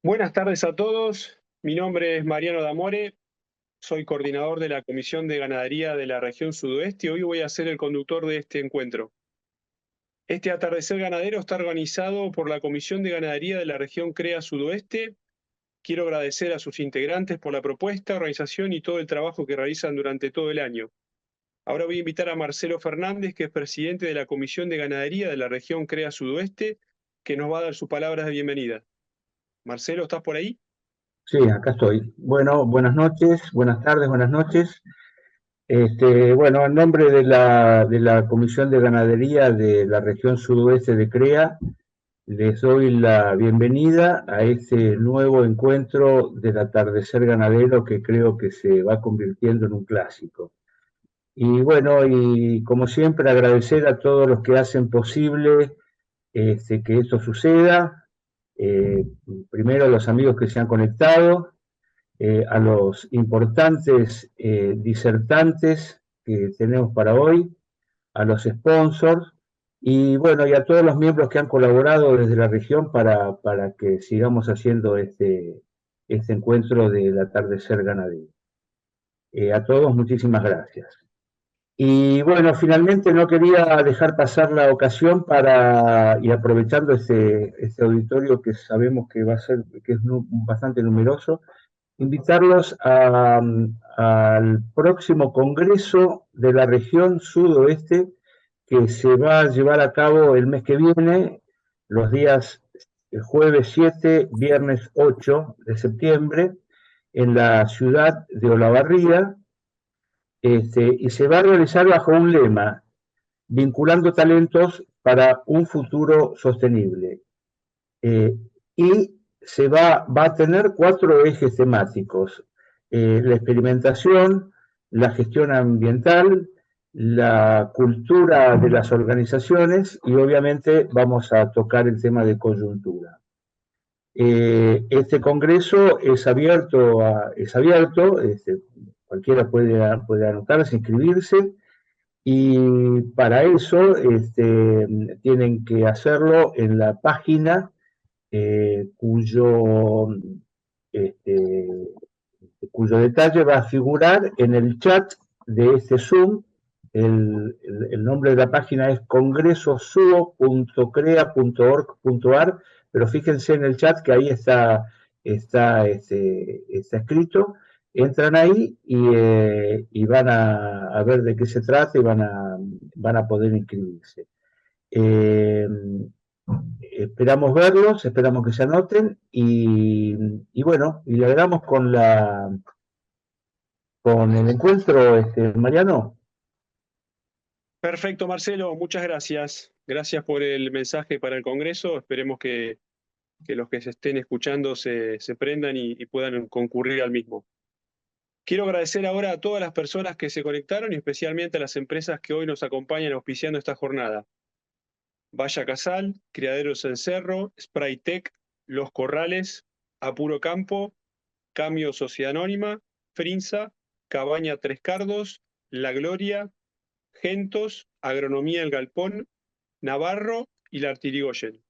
Buenas tardes a todos. Mi nombre es Mariano D'Amore, soy coordinador de la Comisión de Ganadería de la región Sudoeste y hoy voy a ser el conductor de este encuentro. Este atardecer ganadero está organizado por la Comisión de Ganadería de la región CREA Sudoeste. Quiero agradecer a sus integrantes por la propuesta, organización y todo el trabajo que realizan durante todo el año. Ahora voy a invitar a Marcelo Fernández, que es presidente de la Comisión de Ganadería de la región CREA Sudoeste, que nos va a dar sus palabras de bienvenida. Marcelo, ¿estás por ahí? Sí, acá estoy. Bueno, buenas noches, buenas tardes, buenas noches. Bueno, en nombre de la Comisión de Ganadería de la región sudoeste de CREA, les doy la bienvenida a este nuevo encuentro del atardecer ganadero que creo que se va convirtiendo en un clásico. Y bueno, y como siempre, agradecer a todos los que hacen posible que esto suceda. Eh, Primero a los amigos que se han conectado, a los importantes disertantes que tenemos para hoy, a los sponsors y bueno, y a todos los miembros que han colaborado desde la región para que sigamos haciendo este encuentro del atardecer ganadero. A todos muchísimas gracias. Y bueno, finalmente no quería dejar pasar la ocasión y aprovechando este auditorio que sabemos que va a ser, que es bastante numeroso, invitarlos al próximo Congreso de la región sudoeste que se va a llevar a cabo el mes que viene, los días jueves 7, viernes 8 de septiembre, en la ciudad de Olavarría, y se va a realizar bajo un lema, vinculando talentos para un futuro sostenible. Eh, y va a tener cuatro ejes temáticos: la experimentación, la gestión ambiental, la cultura de las organizaciones y obviamente vamos a tocar el tema de coyuntura. Este congreso es abierto, cualquiera puede anotarse, inscribirse, y para eso tienen que hacerlo en la página eh, cuyo, este, cuyo detalle va a figurar en el chat de este Zoom. El nombre de la página es congresosuo.crea.org.ar, pero fíjense en el chat que ahí está escrito. Entran ahí y van a ver de qué se trata y van a poder inscribirse. Eh, Esperamos verlos, esperamos que se anoten y bueno, y le damos con el encuentro, Mariano. Perfecto, Marcelo, muchas gracias. Gracias por el mensaje para el Congreso. Esperemos que los que se estén escuchando se prendan y puedan concurrir al mismo. Quiero agradecer ahora a todas las personas que se conectaron y especialmente a las empresas que hoy nos acompañan auspiciando esta jornada. Valla Casal, Criaderos en Cerro, Spraytec, Los Corrales, Apuro Campo, Cambio Sociedad Anónima, Frinsa, Cabaña Tres Cardos, La Gloria, Gentos, Agronomía El Galpón, Navarro y la Artirigoyen.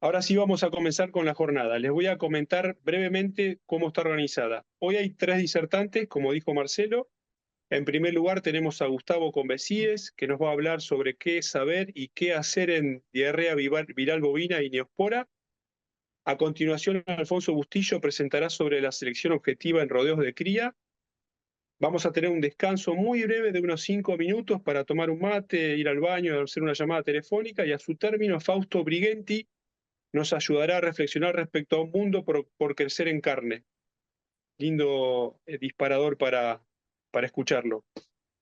Ahora sí vamos a comenzar con la jornada. Les voy a comentar brevemente cómo está organizada. Hoy hay tres disertantes, como dijo Marcelo. En primer lugar tenemos a Gustavo Convesíes, que nos va a hablar sobre qué saber y qué hacer en diarrea viral bovina y neospora. A continuación, Alfonso Bustillo presentará sobre la selección objetiva en rodeos de cría. Vamos a tener un descanso muy breve de unos 5 minutos para tomar un mate, ir al baño, hacer una llamada telefónica y a su término Fausto Brighenti nos ayudará a reflexionar respecto a un mundo por crecer en carne. Lindo disparador para escucharlo.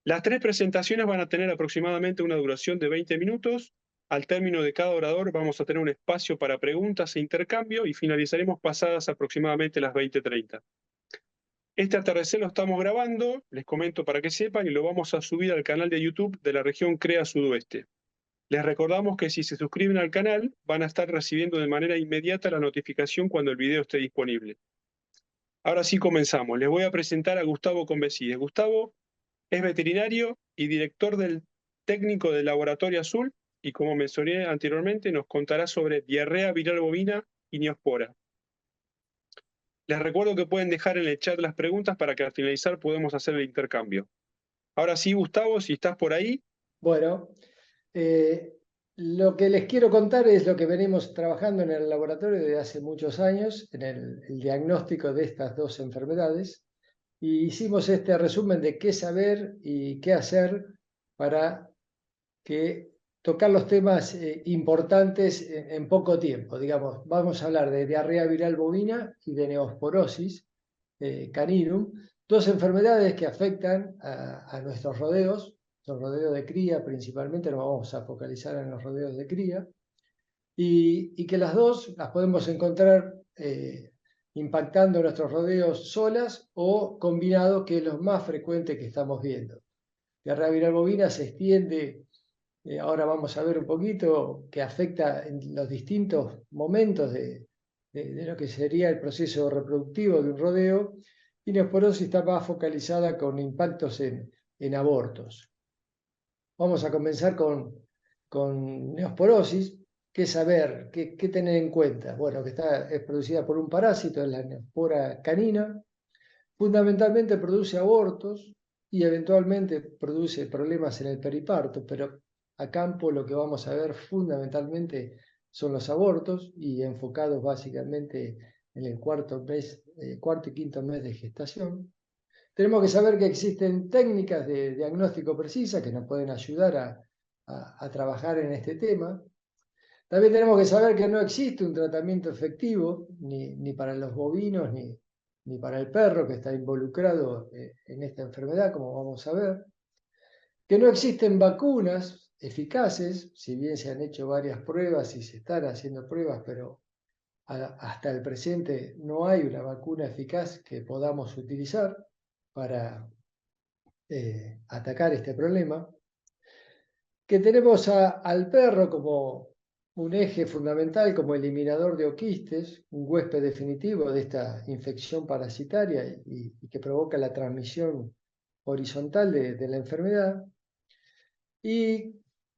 Las tres presentaciones van a tener aproximadamente una duración de 20 minutos. Al término de cada orador vamos a tener un espacio para preguntas e intercambio y finalizaremos pasadas aproximadamente las 20:30. Este atardecer lo estamos grabando, les comento para que sepan, y lo vamos a subir al canal de YouTube de la región CREA Sudoeste. Les recordamos que si se suscriben al canal van a estar recibiendo de manera inmediata la notificación cuando el video esté disponible. Ahora sí comenzamos. Les voy a presentar a Gustavo Convesíes. Gustavo es veterinario y director del técnico del Laboratorio Azul y como mencioné anteriormente nos contará sobre diarrea viral bovina y neospora. Les recuerdo que pueden dejar en el chat las preguntas para que al finalizar podamos hacer el intercambio. Ahora sí, Gustavo, si estás por ahí. Bueno, lo que les quiero contar es lo que venimos trabajando en el laboratorio desde hace muchos años, en el diagnóstico de estas dos enfermedades, y hicimos este resumen de qué saber y qué hacer para tocar los temas importantes en poco tiempo. Digamos, vamos a hablar de diarrea viral bovina y de neosporosis caninum, dos enfermedades que afectan a nuestros rodeos, los rodeos de cría principalmente, nos vamos a focalizar en los rodeos de cría, y que las dos las podemos encontrar impactando nuestros rodeos solas o combinados, que es lo más frecuente que estamos viendo. Diarrea viral bovina se extiende, ahora vamos a ver un poquito, que afecta en los distintos momentos de lo que sería el proceso reproductivo de un rodeo, y neosporosis está más focalizada con impactos en abortos. Vamos a comenzar con neosporosis. ¿Qué saber? ¿Qué tener en cuenta? Bueno, que es producida por un parásito, es la neospora canina. Fundamentalmente produce abortos y eventualmente produce problemas en el periparto, pero a campo lo que vamos a ver fundamentalmente son los abortos, y enfocados básicamente en el cuarto y quinto mes de gestación. Tenemos que saber que existen técnicas de diagnóstico precisa que nos pueden ayudar a trabajar en este tema. También tenemos que saber que no existe un tratamiento efectivo ni para los bovinos ni para el perro que está involucrado en esta enfermedad, como vamos a ver. Que no existen vacunas eficaces, si bien se han hecho varias pruebas y se están haciendo pruebas, pero hasta el presente no hay una vacuna eficaz que podamos utilizar para atacar este problema. Que tenemos al perro como un eje fundamental, como eliminador de oquistes, un huésped definitivo de esta infección parasitaria y que provoca la transmisión horizontal de la enfermedad. Y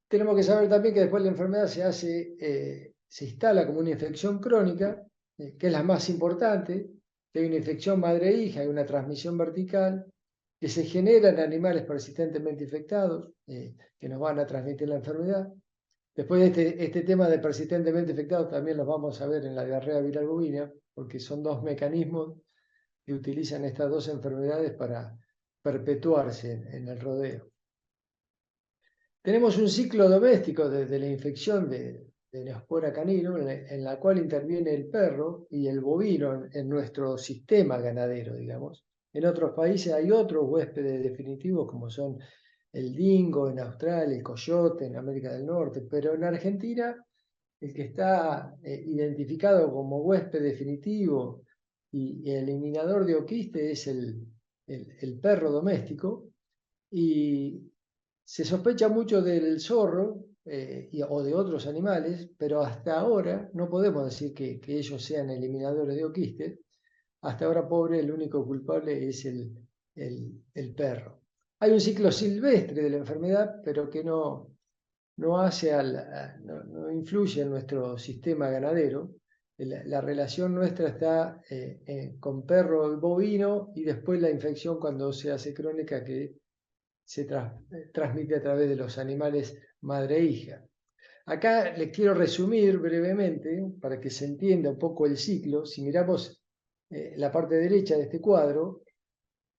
tenemos que saber también que después la enfermedad se instala como una infección crónica, que es la más importante, que hay una infección madre-hija, hay una transmisión vertical, que se genera en animales persistentemente infectados, que nos van a transmitir la enfermedad. Después este tema de persistentemente infectados también lo vamos a ver en la diarrea viral bovina, porque son dos mecanismos que utilizan estas dos enfermedades para perpetuarse en el rodeo. Tenemos un ciclo doméstico desde la infección de Neospora caninum, en la cual interviene el perro y el bovino en nuestro sistema ganadero, digamos. En otros países hay otros huéspedes definitivos, como son el dingo en Australia, el coyote en América del Norte, pero en Argentina el que está identificado como huésped definitivo y eliminador de oquiste es el perro doméstico, y se sospecha mucho del zorro o de otros animales, pero hasta ahora no podemos decir que ellos sean eliminadores de oquiste. Hasta ahora, pobre, el único culpable es el perro. Hay un ciclo silvestre de la enfermedad, pero que no influye en nuestro sistema ganadero. La relación nuestra está con perro bovino, y después la infección, cuando se hace crónica, que se transmite a través de los animales madre e hija. Acá les quiero resumir brevemente para que se entienda un poco el ciclo. Si miramos la parte derecha de este cuadro,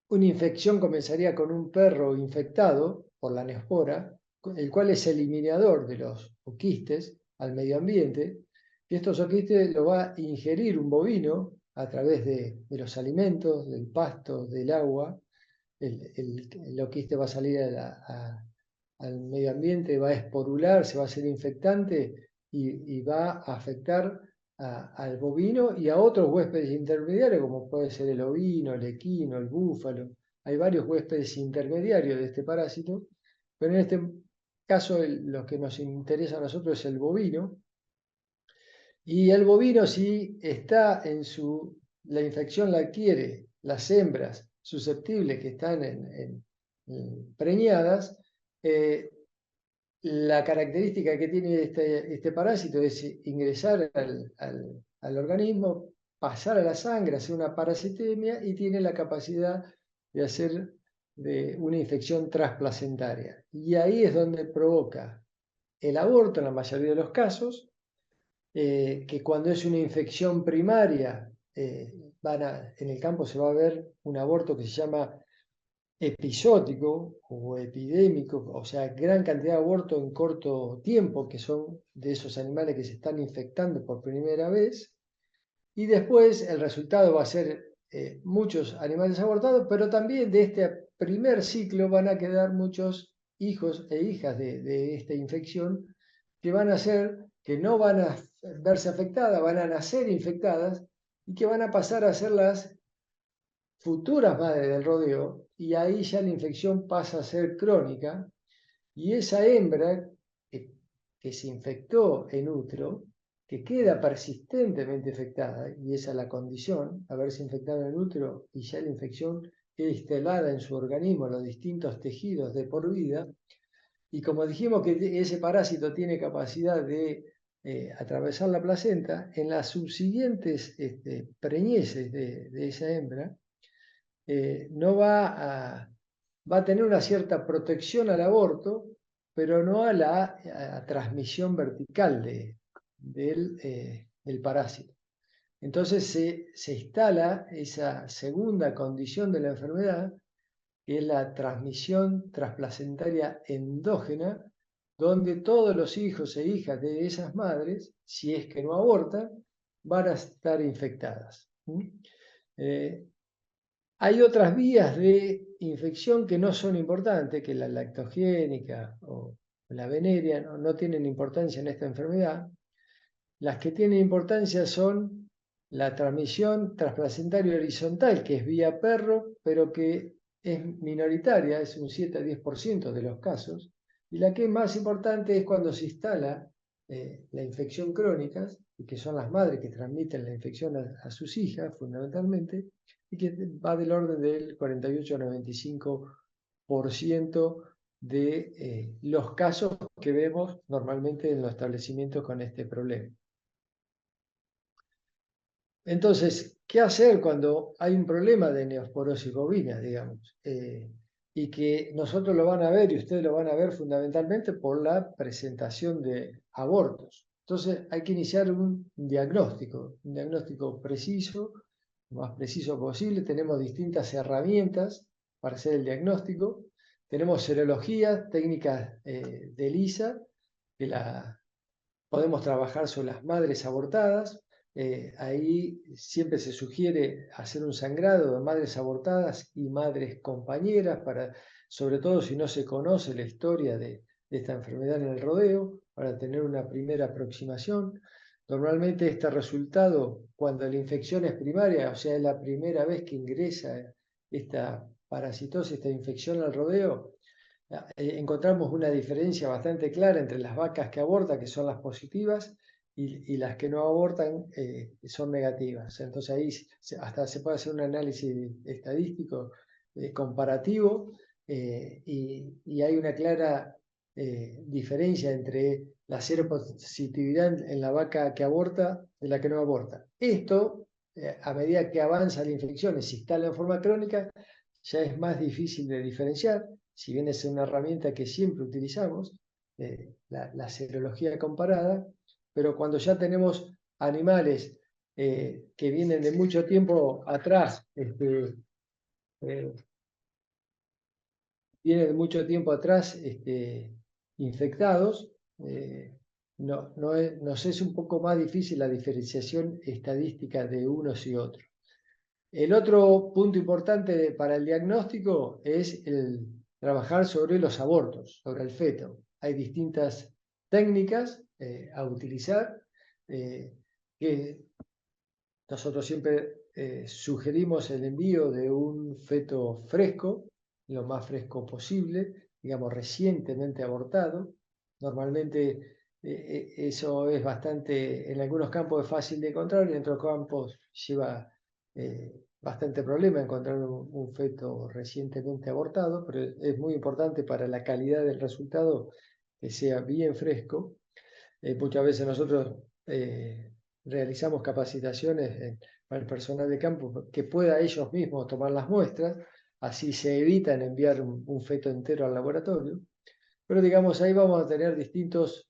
una infección comenzaría con un perro infectado por la neospora, el cual es eliminador de los oquistes al medio ambiente, y estos oquistes lo va a ingerir un bovino a través de los alimentos, del pasto, del agua. El oquiste va a salir al medio ambiente, va a esporular, se va a hacer infectante y va a afectar al bovino y a otros huéspedes intermediarios, como puede ser el ovino, el equino, el búfalo. Hay varios huéspedes intermediarios de este parásito, pero en este caso lo que nos interesa a nosotros es el bovino. Y el bovino, si está la infección la adquiere las hembras susceptibles que están preñadas, la característica que tiene este parásito es ingresar al organismo, pasar a la sangre, hacer una parasitemia y tiene la capacidad de hacer una infección transplacentaria. Y ahí es donde provoca el aborto en la mayoría de los casos, que cuando es una infección primaria, en el campo se va a ver un aborto que se llama episódico o epidémico, o sea, gran cantidad de abortos en corto tiempo, que son de esos animales que se están infectando por primera vez, y después el resultado va a ser muchos animales abortados, pero también de este primer ciclo van a quedar muchos hijos e hijas de esta infección que van a ser, que no van a verse afectadas, van a nacer infectadas y que van a pasar a ser las futuras madres del rodeo, y ahí ya la infección pasa a ser crónica, y esa hembra que se infectó en útero, que queda persistentemente infectada, y esa es la condición, haberse infectado en el útero y ya la infección queda instalada en su organismo, en los distintos tejidos de por vida, y como dijimos que ese parásito tiene capacidad de atravesar la placenta, en las subsiguientes preñeces de esa hembra, no va a tener una cierta protección al aborto, pero no a la transmisión vertical del parásito. Entonces se instala esa segunda condición de la enfermedad, que es la transmisión transplacentaria endógena, donde todos los hijos e hijas de esas madres, si es que no abortan, van a estar infectadas. Hay otras vías de infección que no son importantes, que la lactogénica o la venérea no tienen importancia en esta enfermedad. Las que tienen importancia son la transmisión transplacentaria horizontal, que es vía perro, pero que es minoritaria, es un 7 a 10% de los casos. Y la que es más importante es cuando se instala la infección crónica, y que son las madres que transmiten la infección a sus hijas, fundamentalmente, y que va del orden del 48 a 95% de los casos que vemos normalmente en los establecimientos con este problema. Entonces, ¿qué hacer cuando hay un problema de neosporosis bovina, digamos? Y que nosotros lo van a ver y ustedes lo van a ver fundamentalmente por la presentación de abortos. Entonces, hay que iniciar un diagnóstico preciso, lo más preciso posible. Tenemos distintas herramientas para hacer el diagnóstico. Tenemos serología, técnicas de ELISA, que podemos trabajar sobre las madres abortadas. Ahí siempre se sugiere hacer un sangrado de madres abortadas y madres compañeras, sobre todo si no se conoce la historia de esta enfermedad en el rodeo, para tener una primera aproximación. Normalmente este resultado, cuando la infección es primaria, o sea, es la primera vez que ingresa esta parasitosis, esta infección al rodeo, encontramos una diferencia bastante clara entre las vacas que abortan, que son las positivas, y las que no abortan, son negativas. Entonces ahí hasta se puede hacer un análisis estadístico comparativo, y hay una clara diferencia entre la seropositividad en la vaca que aborta de la que no aborta. Esto, a medida que avanza la infección y se instala en forma crónica, ya es más difícil de diferenciar, si bien es una herramienta que siempre utilizamos, la serología comparada, pero cuando ya tenemos animales que vienen de mucho tiempo atrás, infectados, nos es un poco más difícil la diferenciación estadística de unos y otros. El otro punto importante para el diagnóstico es el trabajar sobre los abortos, sobre el feto. Hay distintas técnicas a utilizar, que nosotros siempre sugerimos el envío de un feto fresco, lo más fresco posible, digamos recientemente abortado. Normalmente eso es bastante, en algunos campos es fácil de encontrar, y en otros campos lleva bastante problema encontrar un feto recientemente abortado, pero es muy importante para la calidad del resultado que sea bien fresco. Muchas veces nosotros realizamos capacitaciones para el personal de campo, que pueda ellos mismos tomar las muestras, así se evitan enviar un feto entero al laboratorio. Pero digamos, ahí vamos a tener distintos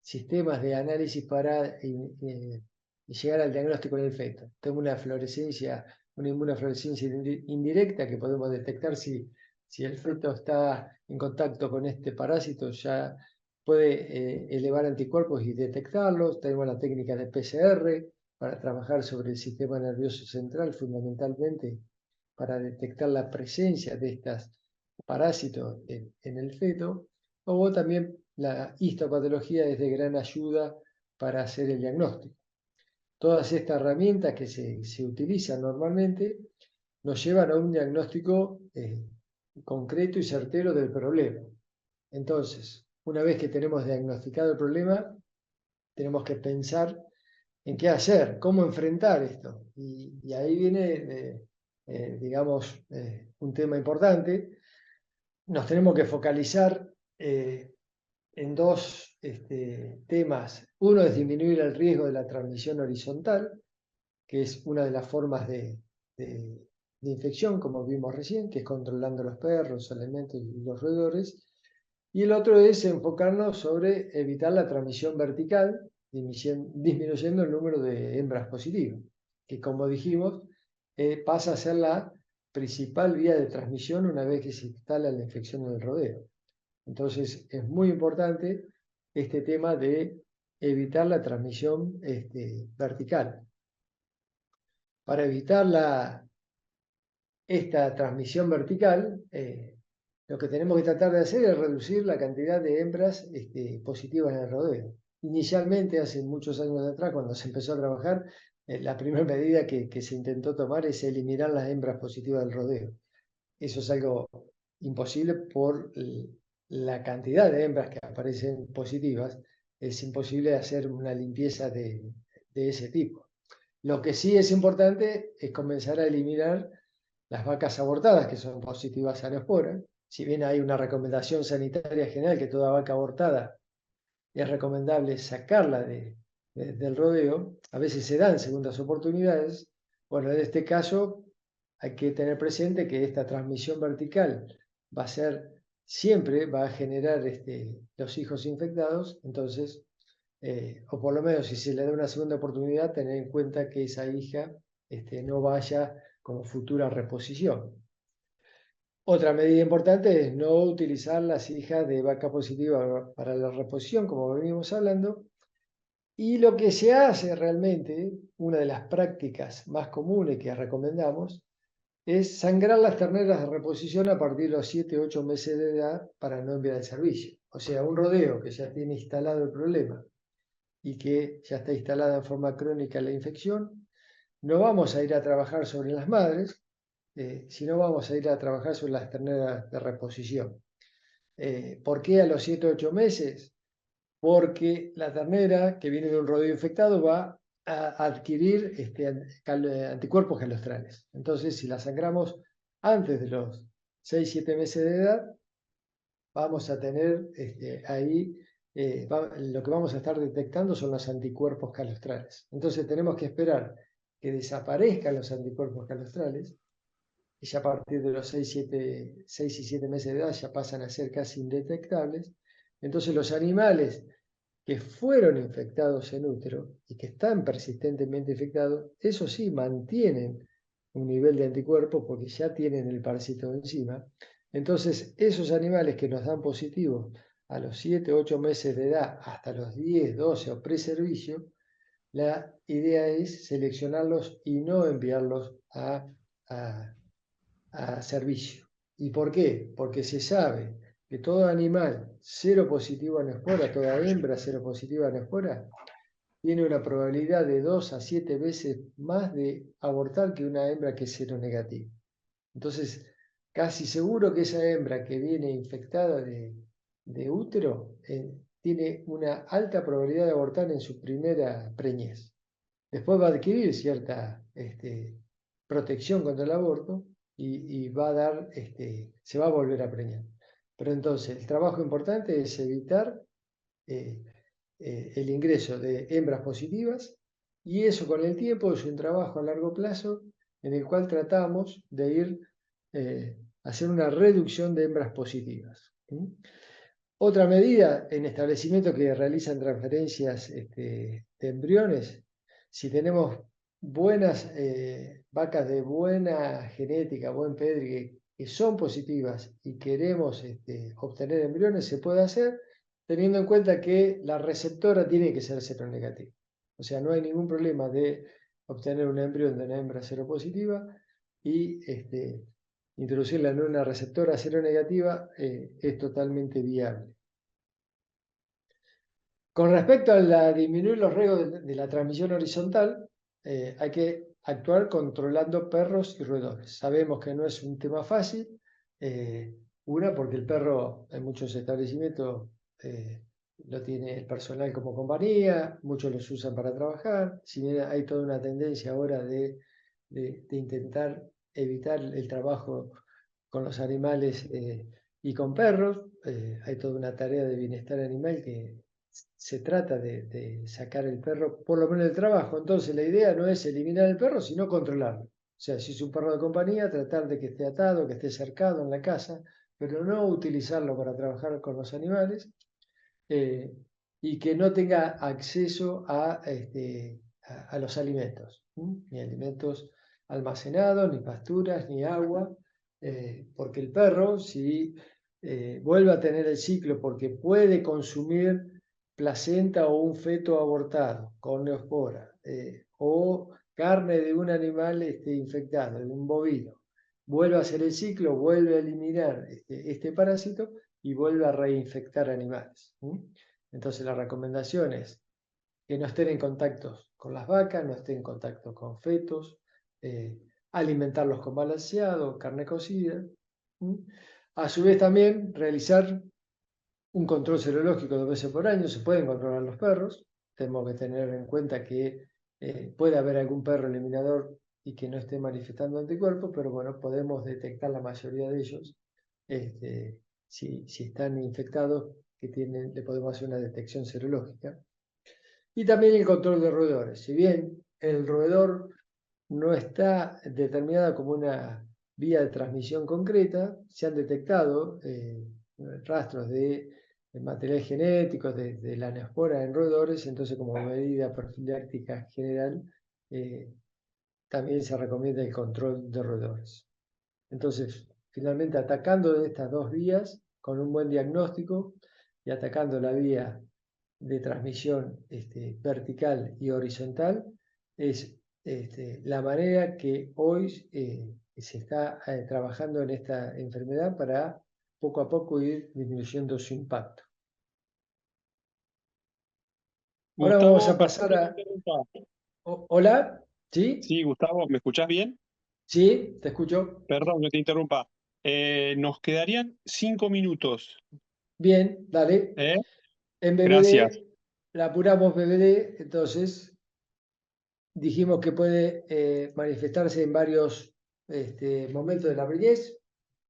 sistemas de análisis para llegar al diagnóstico en el feto. Tengo una inmunofluorescencia indirecta que podemos detectar si el feto está en contacto con este parásito, ya puede elevar anticuerpos y detectarlos. Tenemos la técnica de PCR para trabajar sobre el sistema nervioso central, fundamentalmente para detectar la presencia de estos parásitos en el feto. O también la histopatología es de gran ayuda para hacer el diagnóstico. Todas estas herramientas que se utilizan normalmente nos llevan a un diagnóstico concreto y certero del problema. Entonces, una vez que tenemos diagnosticado el problema, tenemos que pensar en qué hacer, cómo enfrentar esto. Y ahí viene, digamos, un tema importante. Nos tenemos que focalizar en dos temas. Uno es disminuir el riesgo de la transmisión horizontal, que es una de las formas de infección, como vimos recién, que es controlando los perros, los elementos y los roedores. Y el otro es enfocarnos sobre evitar la transmisión vertical, disminuyendo el número de hembras positivas, que como dijimos, pasa a ser la principal vía de transmisión una vez que se instala la infección en el rodeo. Entonces es muy importante este tema de evitar la transmisión vertical. Para evitar esta transmisión vertical, lo que tenemos que tratar de hacer es reducir la cantidad de hembras positivas en el rodeo. Inicialmente, hace muchos años atrás, cuando se empezó a trabajar, la primera medida que se intentó tomar es eliminar las hembras positivas del rodeo. Eso es algo imposible por la cantidad de hembras que aparecen positivas. Es imposible hacer una limpieza de ese tipo. Lo que sí es importante es comenzar a eliminar las vacas abortadas, que son positivas a Neospora. Si bien hay una recomendación sanitaria general que toda vaca abortada es recomendable sacarla del rodeo, a veces se dan segundas oportunidades. Bueno, en este caso hay que tener presente que esta transmisión vertical va a ser siempre, va a generar los hijos infectados. Entonces, o por lo menos si se le da una segunda oportunidad, tener en cuenta que esa hija no vaya como futura reposición. Otra medida importante es no utilizar las hijas de vaca positiva para la reposición, como venimos hablando. Y lo que se hace realmente, una de las prácticas más comunes que recomendamos, es sangrar las terneras de reposición a partir de los 7-8 meses de edad para no enviar el servicio. O sea, un rodeo que ya tiene instalado el problema y que ya está instalada en forma crónica la infección, no vamos a ir a trabajar sobre las madres, sino vamos a ir a trabajar sobre las terneras de reposición. ¿Por qué a los 7-8 meses? Porque la ternera que viene de un rodeo infectado va a adquirir anticuerpos calostrales. Entonces, si la sangramos antes de los 6-7 meses de edad, vamos a tener ahí, lo que vamos a estar detectando son los anticuerpos calostrales. Entonces tenemos que esperar que desaparezcan los anticuerpos calostrales, y ya a partir de los 6 y 7 meses de edad ya pasan a ser casi indetectables. Entonces los animales que fueron infectados en útero y que están persistentemente infectados, eso sí mantienen un nivel de anticuerpos porque ya tienen el parásito encima. Entonces, esos animales que nos dan positivos a los 7-8 meses de edad, hasta los 10-12 o preservicio, la idea es seleccionarlos y no enviarlos a servicio. ¿Y por qué? Porque se sabe que todo animal cero positivo a Neospora, toda hembra cero positiva a Neospora, tiene una probabilidad de 2 a 7 veces más de abortar que una hembra que es cero negativa. Entonces, casi seguro que esa hembra que viene infectada de útero tiene una alta probabilidad de abortar en su primera preñez. Después va a adquirir cierta protección contra el aborto y va a dar, se va a volver a preñar. Pero entonces, el trabajo importante es evitar el ingreso de hembras positivas Y eso con el tiempo es un trabajo a largo plazo en el cual tratamos de ir a hacer una reducción de hembras positivas. Otra medida en establecimientos que realizan transferencias de embriones, si tenemos buenas vacas de buena genética, buen pedri, que son positivas y queremos obtener embriones, se puede hacer teniendo en cuenta que la receptora tiene que ser seronegativa. O sea, no hay ningún problema de obtener un embrión de una hembra seropositiva y introducirla en una receptora seronegativa es totalmente viable. Con respecto a disminuir los riesgos de la transmisión horizontal, hay que actuar controlando perros y roedores. Sabemos que no es un tema fácil, una porque el perro en muchos establecimientos lo tiene el personal como compañía, muchos los usan para trabajar, si bien hay toda una tendencia ahora de intentar evitar el trabajo con los animales y con perros, hay toda una tarea de bienestar animal que se trata de sacar el perro, por lo menos del trabajo. Entonces la idea no es eliminar el perro, sino controlarlo. O sea, si es un perro de compañía, tratar de que esté atado, que esté cercado en la casa, pero no utilizarlo para trabajar con los animales y que no tenga acceso a los alimentos, ni alimentos almacenados, ni pasturas, ni agua, porque el perro, si vuelve a tener el ciclo porque puede consumir placenta o un feto abortado con neospora, o carne de un animal infectado, de un bovino, vuelve a hacer el ciclo, vuelve a eliminar este parásito y vuelve a reinfectar animales. Entonces la recomendación es que no estén en contacto con las vacas, no estén en contacto con fetos, alimentarlos con balanceado, carne cocida. A su vez también realizar un control serológico 2 veces por año, se pueden controlar los perros, tenemos que tener en cuenta que puede haber algún perro eliminador y que no esté manifestando anticuerpos, pero bueno, podemos detectar la mayoría de ellos. Si están infectados, le podemos hacer una detección serológica. Y también el control de roedores. Si bien el roedor no está determinado como una vía de transmisión concreta, se han detectado rastros de material genético de la neospora en roedores, entonces como medida profiláctica general también se recomienda el control de roedores. Entonces, finalmente atacando de estas dos vías con un buen diagnóstico y atacando la vía de transmisión vertical y horizontal es la manera que hoy se está trabajando en esta enfermedad para poco a poco ir disminuyendo su impacto. Ahora vamos Gustavo, a pasar perdón que a... te interrumpa. Hola, ¿sí? Sí, Gustavo, ¿me escuchás bien? Sí, te escucho. Perdón que te interrumpa. Nos quedarían 5 minutos. Bien, dale. ¿Eh? En Gracias. BBD, la apuramos BBD, entonces dijimos que puede manifestarse en varios momentos de la preñez.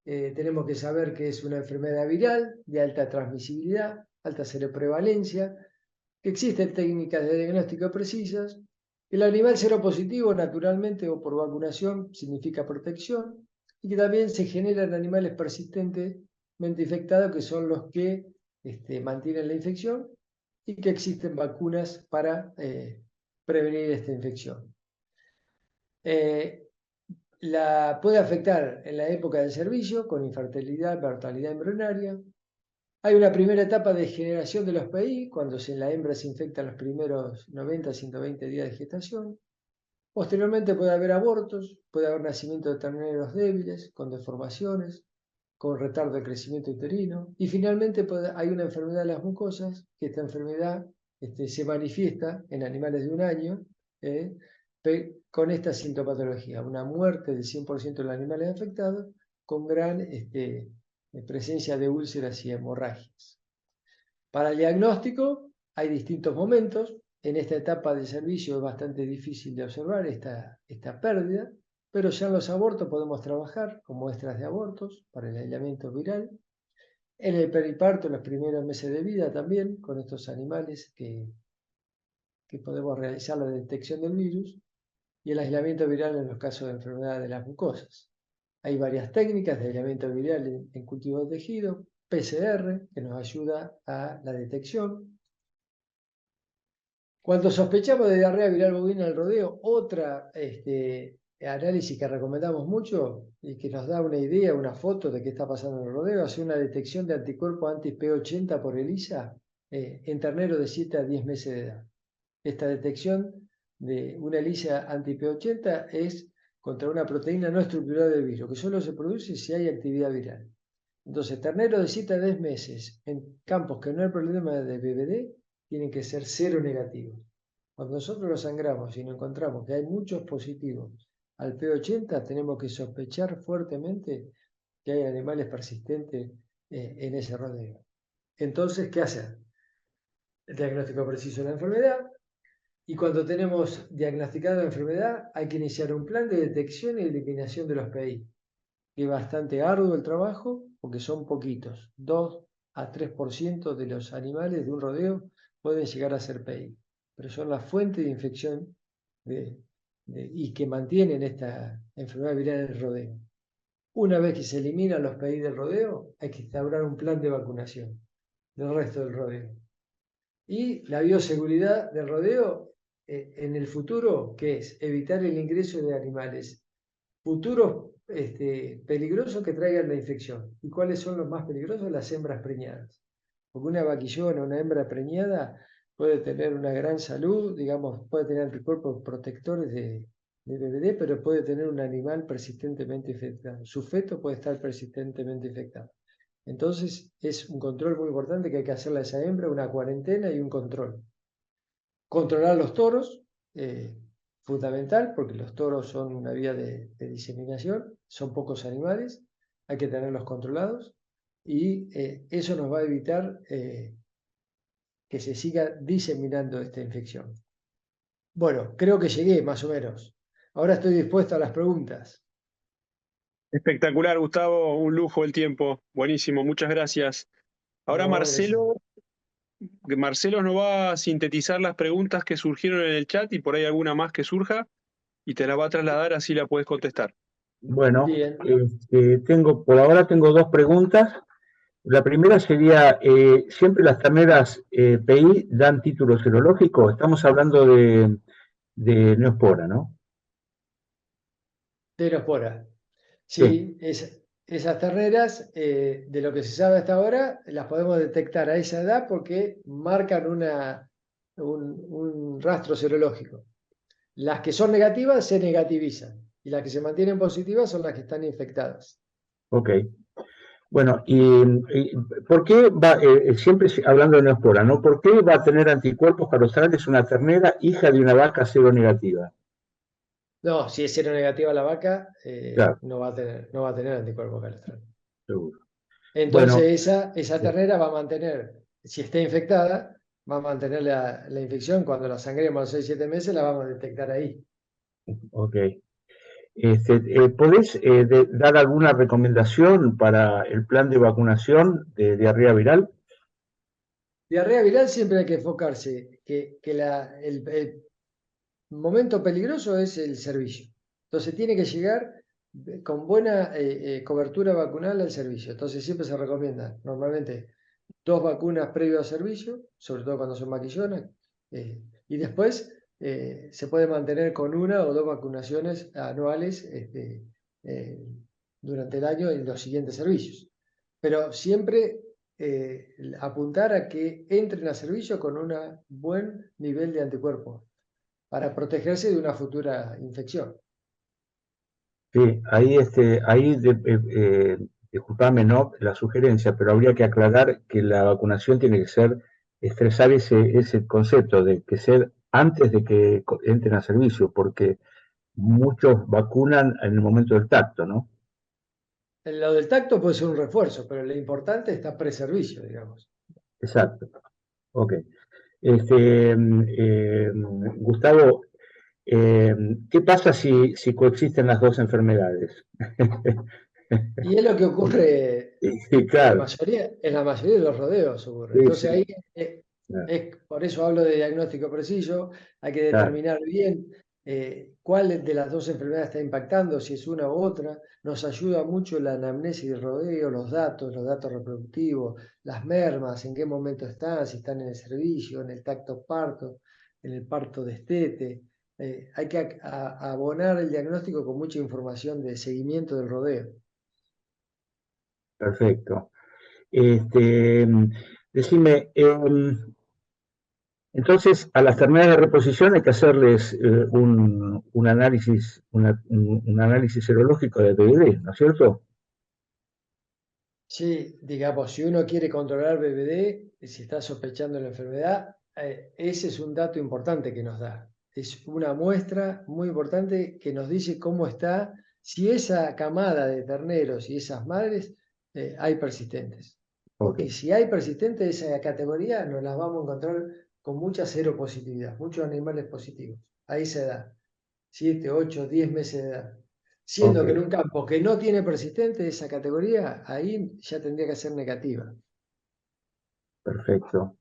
Tenemos que saber que es una enfermedad viral de alta transmisibilidad, alta seroprevalencia, que existen técnicas de diagnóstico precisas. El animal seropositivo, naturalmente o por vacunación, significa protección, y que también se generan animales persistentemente infectados, que son los que mantienen la infección, y que existen vacunas para prevenir esta infección. Puede afectar en la época del servicio con infertilidad, mortalidad embrionaria. Hay una primera etapa de generación de los PI, cuando la hembra se infecta en los primeros 90 a 120 días de gestación. Posteriormente puede haber abortos, puede haber nacimiento de terneros débiles, con deformaciones, con retardo de crecimiento uterino. Y finalmente hay una enfermedad de las mucosas, que esta enfermedad se manifiesta en animales de un año, con esta sintomatología, una muerte del 100% de los animales afectados, con gran presencia de úlceras y hemorragias. Para el diagnóstico hay distintos momentos. En esta etapa del servicio es bastante difícil de observar esta pérdida, pero ya en los abortos podemos trabajar con muestras de abortos para el aislamiento viral. En el periparto, en los primeros meses de vida también, con estos animales que que podemos realizar la detección del virus, y el aislamiento viral en los casos de enfermedad de las mucosas. Hay varias técnicas de aislamiento viral en cultivo de tejido, PCR, que nos ayuda a la detección. Cuando sospechamos de diarrea viral bovina en el rodeo, otra análisis que recomendamos mucho y que nos da una idea, una foto de qué está pasando en el rodeo, hacer una detección de anticuerpos anti-P80 por ELISA en terneros de 7 a 10 meses de edad. Esta detección de una ELISA anti-P80 es contra una proteína no estructural del virus, que solo se produce si hay actividad viral. Entonces, terneros de 7 a 10 meses en campos que no hay problema de BBD, tienen que ser cero negativos. Cuando nosotros los sangramos y nos encontramos que hay muchos positivos al P80, tenemos que sospechar fuertemente que hay animales persistentes en ese rodeo. Entonces, ¿qué hacer? El diagnóstico preciso de la enfermedad, y cuando tenemos diagnosticada la enfermedad, hay que iniciar un plan de detección y eliminación de los PI. Es bastante arduo el trabajo porque son poquitos. 2 a 3% de los animales de un rodeo pueden llegar a ser PI, pero son la fuente de infección y que mantienen esta enfermedad viral en el rodeo. Una vez que se eliminan los PI del rodeo, hay que instaurar un plan de vacunación del resto del rodeo. Y la bioseguridad del rodeo en el futuro, que es evitar el ingreso de animales futuros peligrosos que traigan la infección. ¿Y cuáles son los más peligrosos? Las hembras preñadas. Porque una vaquillona, una hembra preñada, puede tener una gran salud, digamos, puede tener anticuerpos protectores de BBD, pero puede tener un animal persistentemente infectado. Su feto puede estar persistentemente infectado. Entonces, es un control muy importante que hay que hacerle a esa hembra, una cuarentena y un control. Controlar los toros, fundamental, porque los toros son una vía de diseminación, son pocos animales, hay que tenerlos controlados, y eso nos va a evitar que se siga diseminando esta infección. Bueno, creo que llegué más o menos. Ahora estoy dispuesto a las preguntas. Espectacular, Gustavo, un lujo el tiempo. Buenísimo, muchas gracias. Ahora No, gracias. Marcelo nos va a sintetizar las preguntas que surgieron en el chat y por ahí alguna más que surja y te la va a trasladar, así la puedes contestar. Bueno, Bien. por ahora tengo dos preguntas. La primera sería, ¿siempre las terneras PI dan título serológico? Estamos hablando de Neospora, ¿no? Terospora. Sí, Sí, esas terneras, de lo que se sabe hasta ahora, las podemos detectar a esa edad porque marcan un rastro serológico. Las que son negativas se negativizan y las que se mantienen positivas son las que están infectadas. ok. Bueno, y ¿por qué va, siempre hablando de Neospora, ¿no? ¿Por qué va a tener anticuerpos carostrales una ternera hija de una vaca seronegativa? No, si es seronegativa la vaca, Claro, no va a tener anticuerpos calostrales. seguro. Bueno, Entonces esa ternera va a mantener, si está infectada, va a mantener la infección. Cuando la sangremos a los 6-7 meses, la vamos a detectar ahí. ok. ¿Podés dar alguna recomendación para el plan de vacunación de diarrea viral? Diarrea viral siempre hay que enfocarse, que el momento peligroso es el servicio. Entonces tiene que llegar con buena cobertura vacunal al servicio. Entonces siempre se recomienda normalmente 2 vacunas previo al servicio, sobre todo cuando son maquillonas, y después se puede mantener con 1 o 2 vacunaciones anuales durante el año en los siguientes servicios. Pero siempre apuntar a que entren al servicio con un buen nivel de anticuerpos para protegerse de una futura infección. Sí, disculpame, ¿no? La sugerencia, pero habría que aclarar que la vacunación tiene que ser, expresar ese concepto de que ser antes de que entren a servicio, porque muchos vacunan en el momento del tacto, ¿no? Lo del tacto puede ser un refuerzo, pero lo importante está pre-servicio, digamos. Exacto. Ok. Este, Gustavo, ¿qué pasa si coexisten las dos enfermedades? Y es lo que ocurre Sí, claro. en la mayoría de los rodeos ocurre. Sí, Entonces sí. ahí claro, Por eso hablo de diagnóstico preciso, hay que claro. determinar bien cuál de las dos enfermedades está impactando, si es una u otra. Nos ayuda mucho la anamnesis del rodeo, los datos reproductivos, las mermas, en qué momento están, si están en el servicio, en el tacto parto, en el parto destete. Hay que abonar el diagnóstico con mucha información de seguimiento del rodeo. Perfecto. Decime, entonces a las terminales de reposición hay que hacerles un análisis, un análisis serológico de PBD, ¿no es cierto? Sí, digamos, si uno quiere controlar BBD, si está sospechando la enfermedad, ese es un dato importante que nos da. Es una muestra muy importante que nos dice cómo está, si esa camada de terneros y esas madres hay persistentes. Ok, Porque si hay persistentes, esa categoría nos las vamos a encontrar con mucha seropositividad, muchos animales positivos a esa edad, 7, 8, 10 meses de edad. Siendo ok, que en un campo que no tiene persistente esa categoría, ahí ya tendría que ser negativa. perfecto.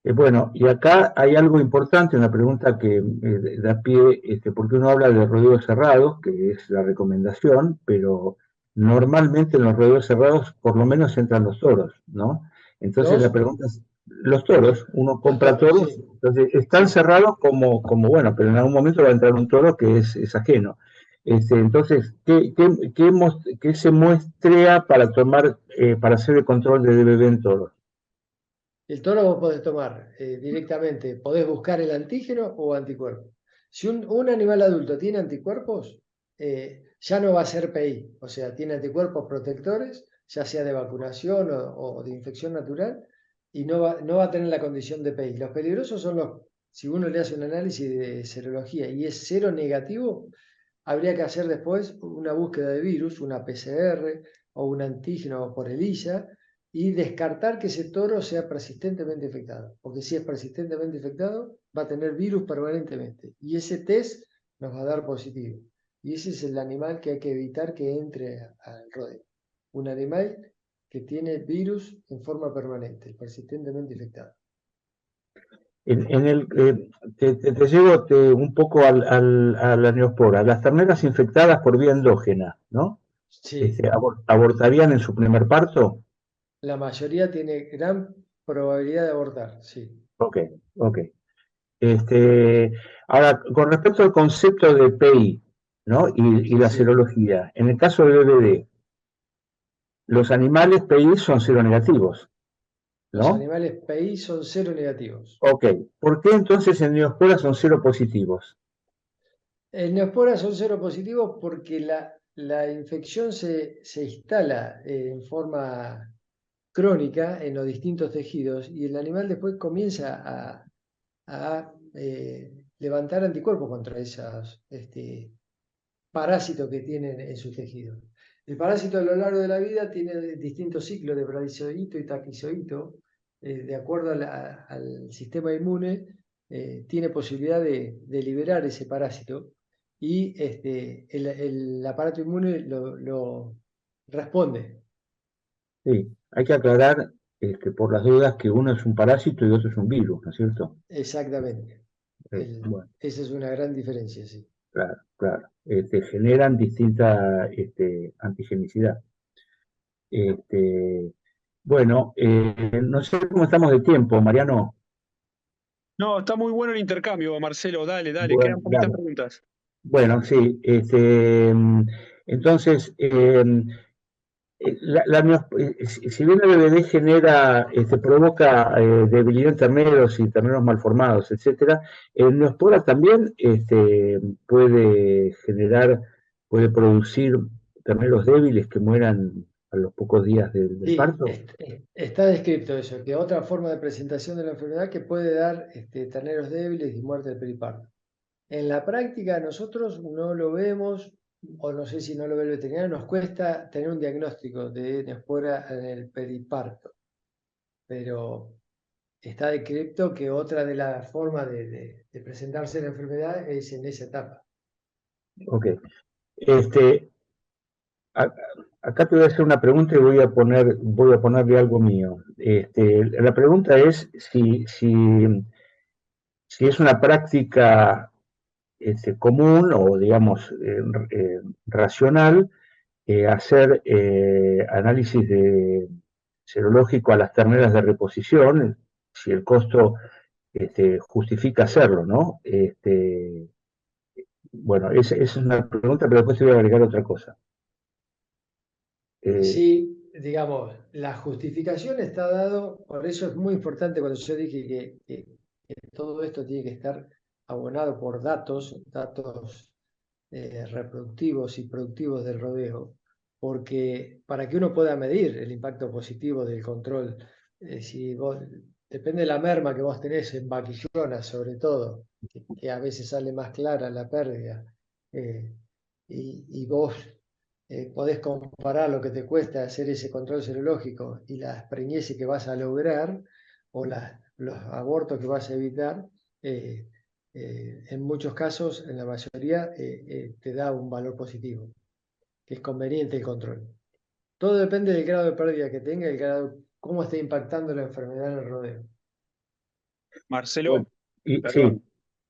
Bueno, y acá hay algo importante, una pregunta que da pie, porque uno habla de rodeos cerrados, que es la recomendación, pero normalmente en los rodeos cerrados por lo menos entran los toros, ¿no? Entonces la ¿Los? pregunta es, los toros, uno Los compra toros, toros, sí, entonces están sí. cerrados como bueno, pero en algún momento va a entrar un toro que es ajeno. Entonces, ¿qué se muestrea para tomar, para hacer el control de DBB en toros? El toro vos podés tomar directamente, podés buscar el antígeno o anticuerpo. Si un animal adulto tiene anticuerpos, ya no va a ser PI, o sea, tiene anticuerpos protectores, ya sea de vacunación o de infección natural, y no va a tener la condición de PI. Los peligrosos son si uno le hace un análisis de serología y es cero negativo, habría que hacer después una búsqueda de virus, una PCR o un antígeno por ELISA, y descartar que ese toro sea persistentemente infectado, porque si es persistentemente infectado, va a tener virus permanentemente, y ese test nos va a dar positivo. Y ese es el animal que hay que evitar que entre al rodeo. Un animal que tiene virus en forma permanente, persistentemente infectado. Te llevo un poco a la neospora. Las terneras infectadas por vía endógena, ¿no? Sí, ¿Abortarían en su primer parto? la mayoría tiene gran probabilidad de abortar, sí. Ok, ok. Ahora, con respecto al concepto de PI, ¿no? Y la Sí. serología, en el caso de BBD, los animales PI son seronegativos, Los ¿no? animales PI son cero negativos. Ok, ¿por qué entonces en neospora son seropositivos? En neosporas son cero positivos porque la infección se instala en forma crónica en los distintos tejidos y el animal después comienza a levantar anticuerpos contra esos parásitos que tienen en sus tejidos. El parásito a lo largo de la vida tiene distintos ciclos de parasizoíto y taquizoíto. De acuerdo al sistema inmune, tiene posibilidad de liberar ese parásito y el aparato inmune lo responde. Sí, hay que aclarar por las dudas que uno es un parásito y otro es un virus, ¿no es cierto? Exactamente. Bueno, Esa es una gran diferencia, sí. claro, claro. Generan distinta antigenicidad. Este, bueno, no sé cómo estamos de tiempo, Mariano. No, está muy bueno el intercambio, Marcelo. Dale, dale, Bueno, quedan poquitas dale. preguntas. Bueno, sí. Entonces, si bien el BBD genera, provoca debilidad en terneros y terneros malformados, etcétera, el neospora también puede generar, puede producir terneros débiles que mueran a los pocos días del Sí, parto. está descrito eso, que otra forma de presentación de la enfermedad que puede dar terneros débiles y muerte del periparto. En la práctica nosotros no lo vemos, o no sé si no lo ve el veterinario, nos cuesta tener un diagnóstico de neospora en el periparto, pero está descrito que otra de las formas de presentarse la enfermedad es en esa etapa. Ok. Este, acá te voy a hacer una pregunta y voy a ponerle algo mío. La pregunta es si es una práctica común o, digamos, racional hacer análisis serológico a las terneras de reposición, si el costo justifica hacerlo, ¿no? Bueno, esa es una pregunta, pero después te voy a agregar otra cosa. Sí, digamos, la justificación está dado, por eso es muy importante cuando yo dije que todo esto tiene que estar abonado por datos reproductivos y productivos del rodeo, porque para que uno pueda medir el impacto positivo del control, si vos, depende de la merma que vos tenés en vaquillonas sobre todo, que a veces sale más clara la pérdida, eh, y vos podés comparar lo que te cuesta hacer ese control serológico y las preñeces que vas a lograr o los abortos que vas a evitar, en muchos casos, en la mayoría, te da un valor positivo, que es conveniente el control. Todo depende del grado de pérdida que tenga, el grado, cómo esté impactando la enfermedad en el rodeo. Bueno, Marcelo, sí, perdón,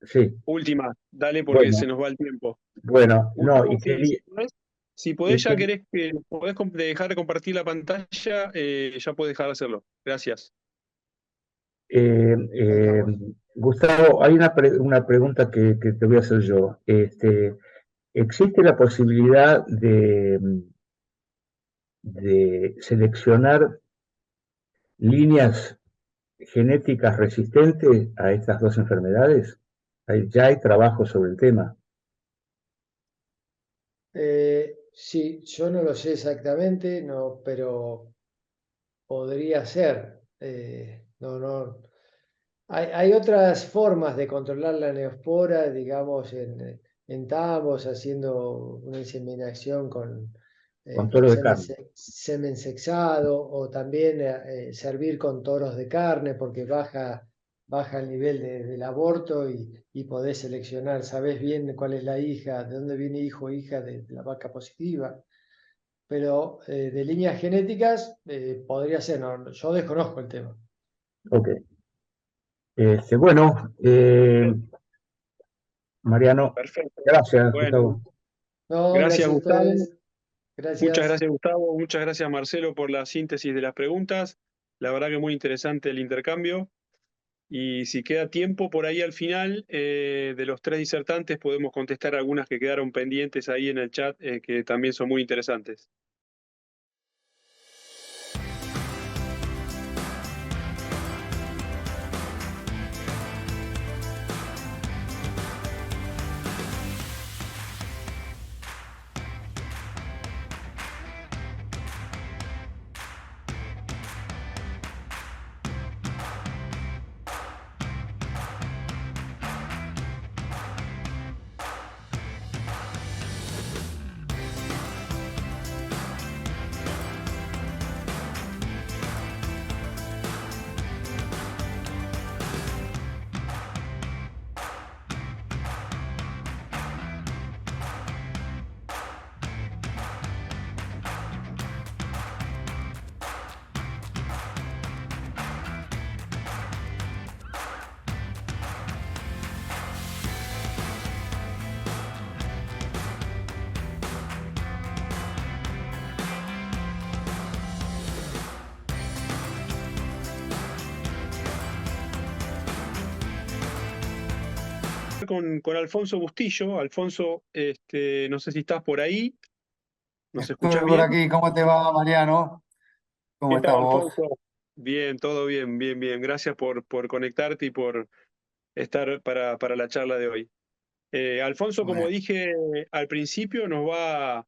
sí, última, dale porque se bueno, nos va el tiempo. bueno, no, Gustavo, si podés, y ya quería- querés que podés dejar de compartir la pantalla, ya podés dejar de hacerlo. Gracias. eh, Ahí eh, estamos. Gustavo, hay una pregunta que te voy a hacer yo. ¿Existe la posibilidad de seleccionar líneas genéticas resistentes a estas dos enfermedades? Ya hay trabajo sobre el tema. Sí, yo no lo sé exactamente, no, pero podría ser. No, no. Hay otras formas de controlar la neospora, digamos, en tambos, haciendo una inseminación Con con toro de carne. semen sexado, o también servir con toros de carne, porque baja el nivel del aborto y podés seleccionar, sabés bien cuál es la hija, de dónde viene hijo o hija de la vaca positiva. Pero de líneas genéticas podría ser, no, yo desconozco el tema. Ok. Bueno, Mariano, Perfecto. gracias, Bueno, Gustavo. No, gracias, gracias a Gustavo. ustedes. Muchas Gracias. gracias, Gustavo. Muchas gracias, Marcelo, por la síntesis de las preguntas. La verdad que muy interesante el intercambio. Y si queda tiempo por ahí al final, de los tres disertantes podemos contestar algunas que quedaron pendientes ahí en el chat, que también son muy interesantes. Con Alfonso Bustillo. Alfonso, no sé si estás por ahí. ¿Nos Estoy escuchás por bien? aquí. ¿Cómo te va, Mariano? ¿Cómo ¿Qué tal, estás vos? Alfonso? Bien, todo bien, bien, bien. Gracias por conectarte y por estar para la charla de hoy. Alfonso, como Bueno, dije al principio, nos va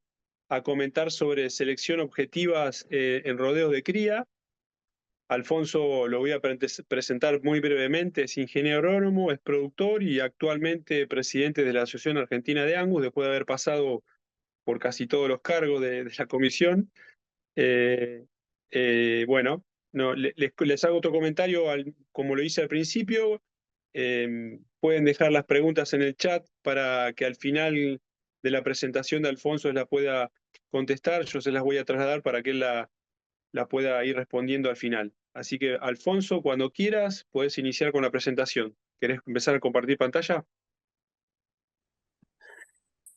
a comentar sobre selección objetivas en rodeos de cría. Alfonso lo voy a presentar muy brevemente. Es ingeniero agrónomo, es productor y actualmente presidente de la Asociación Argentina de Angus, después de haber pasado por casi todos los cargos de la comisión. Eh, bueno, no, les hago otro comentario, como lo hice al principio. Pueden dejar las preguntas en el chat para que al final de la presentación de Alfonso la pueda contestar, yo se las voy a trasladar para que él la pueda ir respondiendo al final. Así que, Alfonso, cuando quieras, puedes iniciar con la presentación. ¿Querés empezar a compartir pantalla?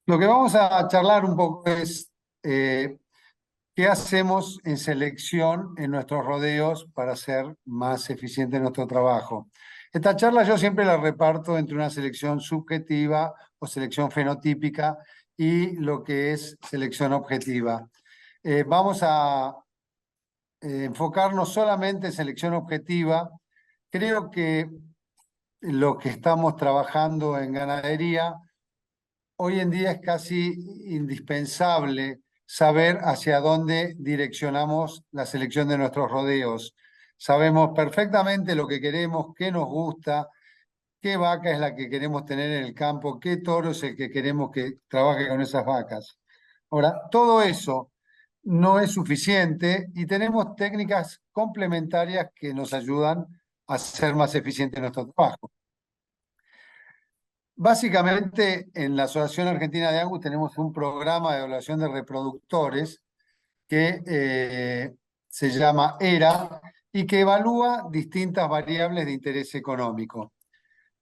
Lo que vamos a charlar un poco es qué hacemos en selección en nuestros rodeos para ser más eficiente en nuestro trabajo. Esta charla yo siempre la reparto entre una selección subjetiva o selección fenotípica y lo que es selección objetiva. Vamos a enfocarnos solamente en selección objetiva. Creo que lo que estamos trabajando en ganadería, hoy en día es casi indispensable saber hacia dónde direccionamos la selección de nuestros rodeos. Sabemos perfectamente lo que queremos, qué nos gusta, qué vaca es la que queremos tener en el campo, qué toro es el que queremos que trabaje con esas vacas. Ahora, todo eso no es suficiente y tenemos técnicas complementarias que nos ayudan a ser más eficiente nuestro trabajo. Básicamente, en la Asociación Argentina de Angus tenemos un programa de evaluación de reproductores que se llama ERA y que evalúa distintas variables de interés económico.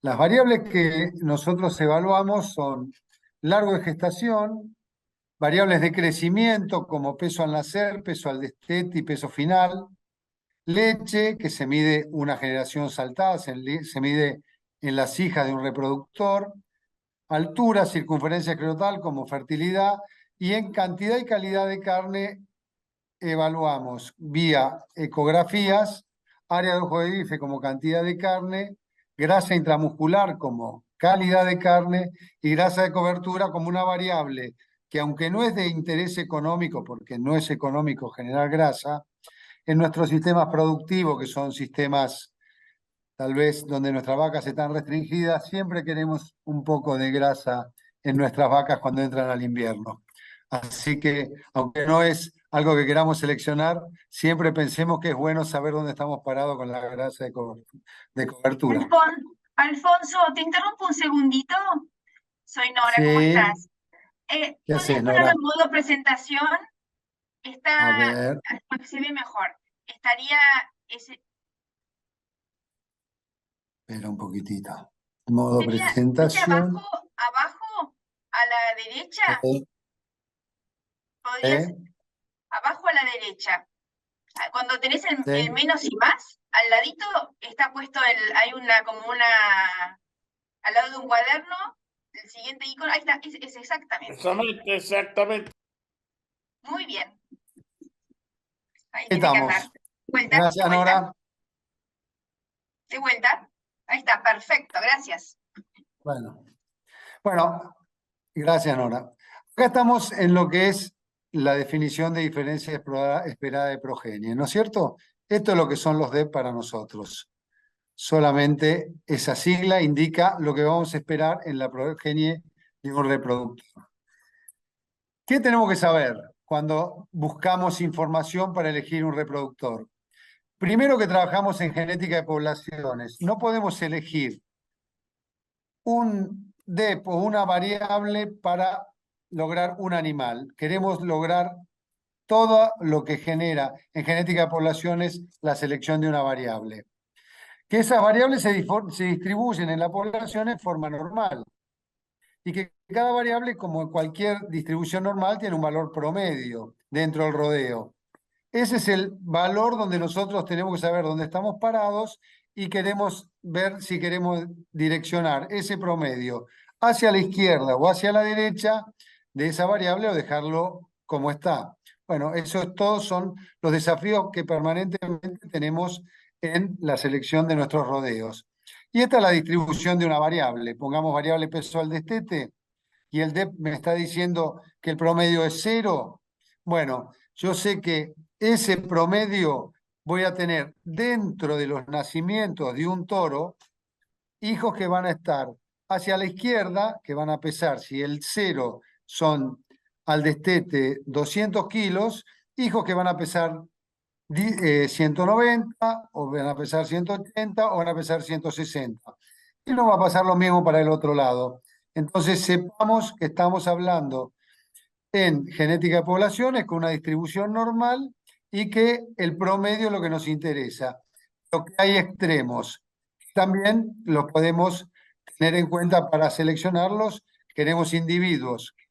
Las variables que nosotros evaluamos son largo de gestación, variables de crecimiento como peso al nacer, peso al destete y peso final, leche, que se mide una generación saltada, se mide en las hijas de un reproductor, altura, circunferencia escrotal como fertilidad, y en cantidad y calidad de carne evaluamos vía ecografías, área de ojo de bife como cantidad de carne, grasa intramuscular como calidad de carne y grasa de cobertura como una variable que, aunque no es de interés económico, porque no es económico generar grasa, en nuestros sistemas productivos, que son sistemas tal vez donde nuestras vacas están restringidas, siempre queremos un poco de grasa en nuestras vacas cuando entran al invierno. Así que, aunque no es algo que queramos seleccionar, siempre pensemos que es bueno saber dónde estamos parados con la grasa de cobertura. Alfonso, te interrumpo un segundito. Soy Nora, ¿cómo Sí. estás? ¿Qué ¿Podrías haces, ponerlo Nora? en modo presentación? A ver. Se ve mejor. Estaría ese, Espera un poquitito. Modo ¿viste presentación. abajo a la derecha? Podrías, ¿Eh? abajo a la derecha. Cuando tenés el Sí. menos y más, al ladito está puesto hay al lado de un cuaderno, el siguiente icono, ahí está, es exactamente. Exactamente. Muy bien. Ahí tiene que Estamos. andar. Vuelta, Gracias, de vuelta. Nora. De vuelta. Ahí está, perfecto, gracias. Bueno, gracias, Nora. Acá estamos en lo que es la definición de diferencia esperada de progenie, ¿no es cierto? Esto es lo que son los DEP para nosotros. Solamente esa sigla indica lo que vamos a esperar en la progenie de un reproductor. ¿Qué tenemos que saber cuando buscamos información para elegir un reproductor? Primero, que trabajamos en genética de poblaciones. No podemos elegir un DEP o una variable para lograr un animal. Queremos lograr todo lo que genera en genética de poblaciones la selección de una variable. Que esas variables se distribuyen en la población en forma normal. Y que cada variable, como en cualquier distribución normal, tiene un valor promedio dentro del rodeo. Ese es el valor donde nosotros tenemos que saber dónde estamos parados y queremos ver si queremos direccionar ese promedio hacia la izquierda o hacia la derecha de esa variable o dejarlo como está. Bueno, esos todos son los desafíos que permanentemente tenemos en la selección de nuestros rodeos. Y esta es la distribución de una variable. Pongamos variable peso al destete y el DEP me está diciendo que el promedio es 0. Bueno, yo sé que ese promedio voy a tener dentro de los nacimientos de un toro hijos que van a estar hacia la izquierda, que van a pesar, si el 0 son al destete 200 kilos, hijos que van a pesar 190, o van a pesar 180, o van a pesar 160. Y no va a pasar lo mismo para el otro lado. Entonces sepamos que estamos hablando en genética de poblaciones con una distribución normal y que el promedio es lo que nos interesa. Lo que hay extremos, también los podemos tener en cuenta para seleccionarlos. Queremos individuos que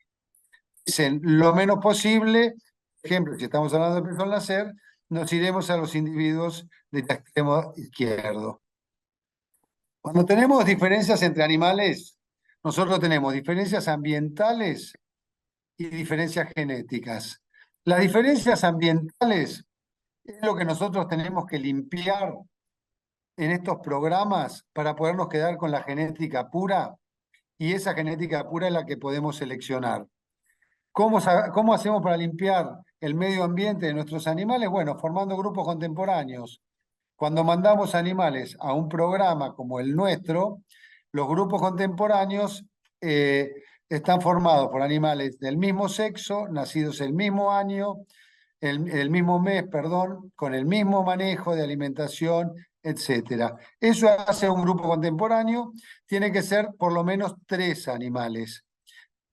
dicen lo menos posible. Por ejemplo, si estamos hablando de peso al nacer, nos iremos a los individuos del extremo izquierdo. Cuando tenemos diferencias entre animales, nosotros tenemos diferencias ambientales y diferencias genéticas. Las diferencias ambientales es lo que nosotros tenemos que limpiar en estos programas para podernos quedar con la genética pura, y esa genética pura es la que podemos seleccionar. ¿Cómo hacemos para limpiar el medio ambiente de nuestros animales? Bueno, formando grupos contemporáneos. Cuando mandamos animales a un programa como el nuestro, los grupos contemporáneos están formados por animales del mismo sexo, nacidos el mismo año, el mismo mes, perdón, con el mismo manejo de alimentación, etc. Eso hace un grupo contemporáneo, tiene que ser por lo menos 3 animales.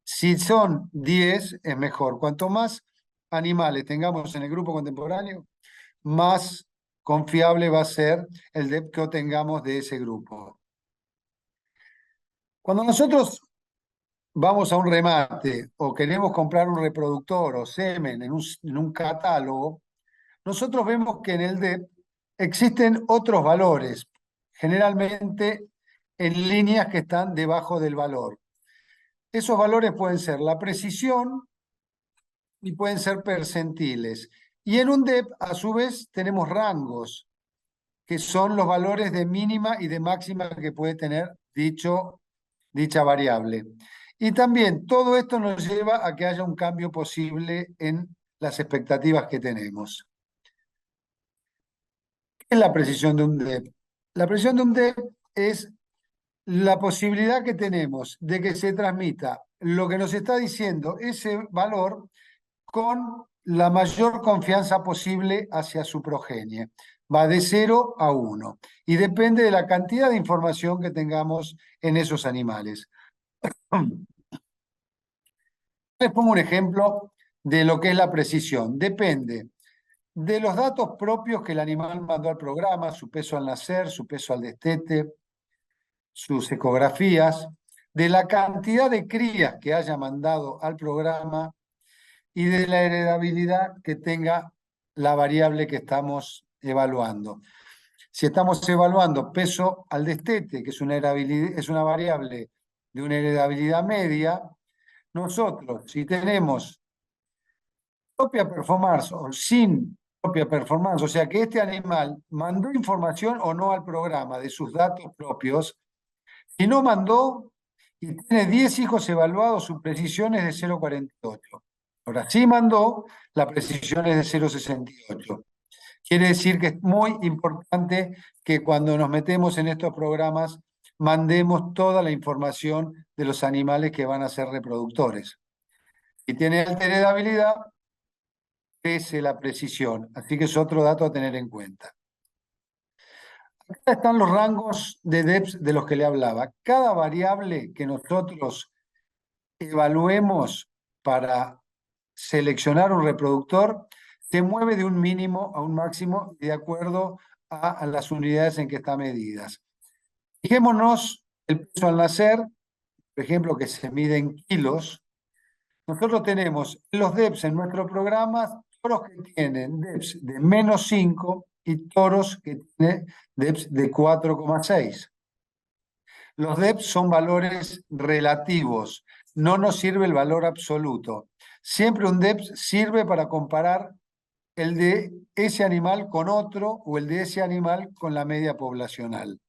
Si son 10, es mejor. Cuanto más animales tengamos en el grupo contemporáneo, más confiable va a ser el DEP que obtengamos de ese grupo. Cuando nosotros vamos a un remate o queremos comprar un reproductor o semen en un catálogo, nosotros vemos que en el DEP existen otros valores, generalmente en líneas que están debajo del valor. Esos valores pueden ser la precisión y pueden ser percentiles. Y en un DEP, a su vez, tenemos rangos, que son los valores de mínima y de máxima que puede tener dicha variable. Y también todo esto nos lleva a que haya un cambio posible en las expectativas que tenemos. ¿Qué es la precisión de un DEP? La precisión de un DEP es la posibilidad que tenemos de que se transmita lo que nos está diciendo ese valor con la mayor confianza posible hacia su progenie. Va de 0 a 1 y depende de la cantidad de información que tengamos en esos animales. Les pongo un ejemplo de lo que es la precisión. Depende de los datos propios que el animal mandó al programa, su peso al nacer, su peso al destete, sus ecografías, de la cantidad de crías que haya mandado al programa y de la heredabilidad que tenga la variable que estamos evaluando. Si estamos evaluando peso al destete, que es una variable de una heredabilidad media, nosotros, si tenemos propia performance o sin propia performance, o sea que este animal mandó información o no al programa de sus datos propios, si no mandó y tiene 10 hijos evaluados, su precisión es de 0,48. Ahora, sí mandó, la precisión es de 0,68. Quiere decir que es muy importante que cuando nos metemos en estos programas mandemos toda la información de los animales que van a ser reproductores. Si tiene alta heredabilidad, crece la precisión. Así que es otro dato a tener en cuenta. Acá están los rangos de DEPS de los que le hablaba. Cada variable que nosotros evaluemos para seleccionar un reproductor se mueve de un mínimo a un máximo de acuerdo a las unidades en que está medidas. Fijémonos el peso al nacer, por ejemplo, que se mide en kilos. Nosotros tenemos los DEPS en nuestro programa, toros que tienen DEPS de -5 y toros que tienen DEPS de 4,6. Los DEPS son valores relativos, no nos sirve el valor absoluto. Siempre un DEPS sirve para comparar el de ese animal con otro o el de ese animal con la media poblacional.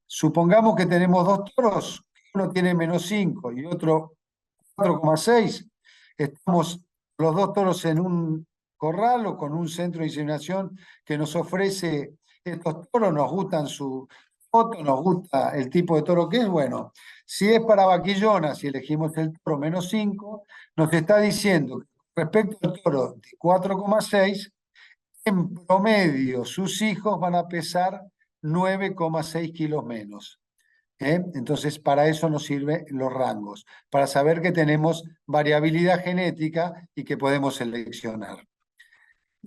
Supongamos que tenemos 2 toros, uno tiene -5 y otro 4,6. Estamos los 2 toros en un corral o con un centro de inseminación que nos ofrece estos toros, nos gustan su foto, nos gusta el tipo de toro que es. Bueno, si es para vaquillona, si elegimos el toro -5, nos está diciendo que respecto al toro de 4,6, en promedio sus hijos van a pesar 9,6 kilos menos. Entonces, para eso nos sirven los rangos, para saber que tenemos variabilidad genética y que podemos seleccionar.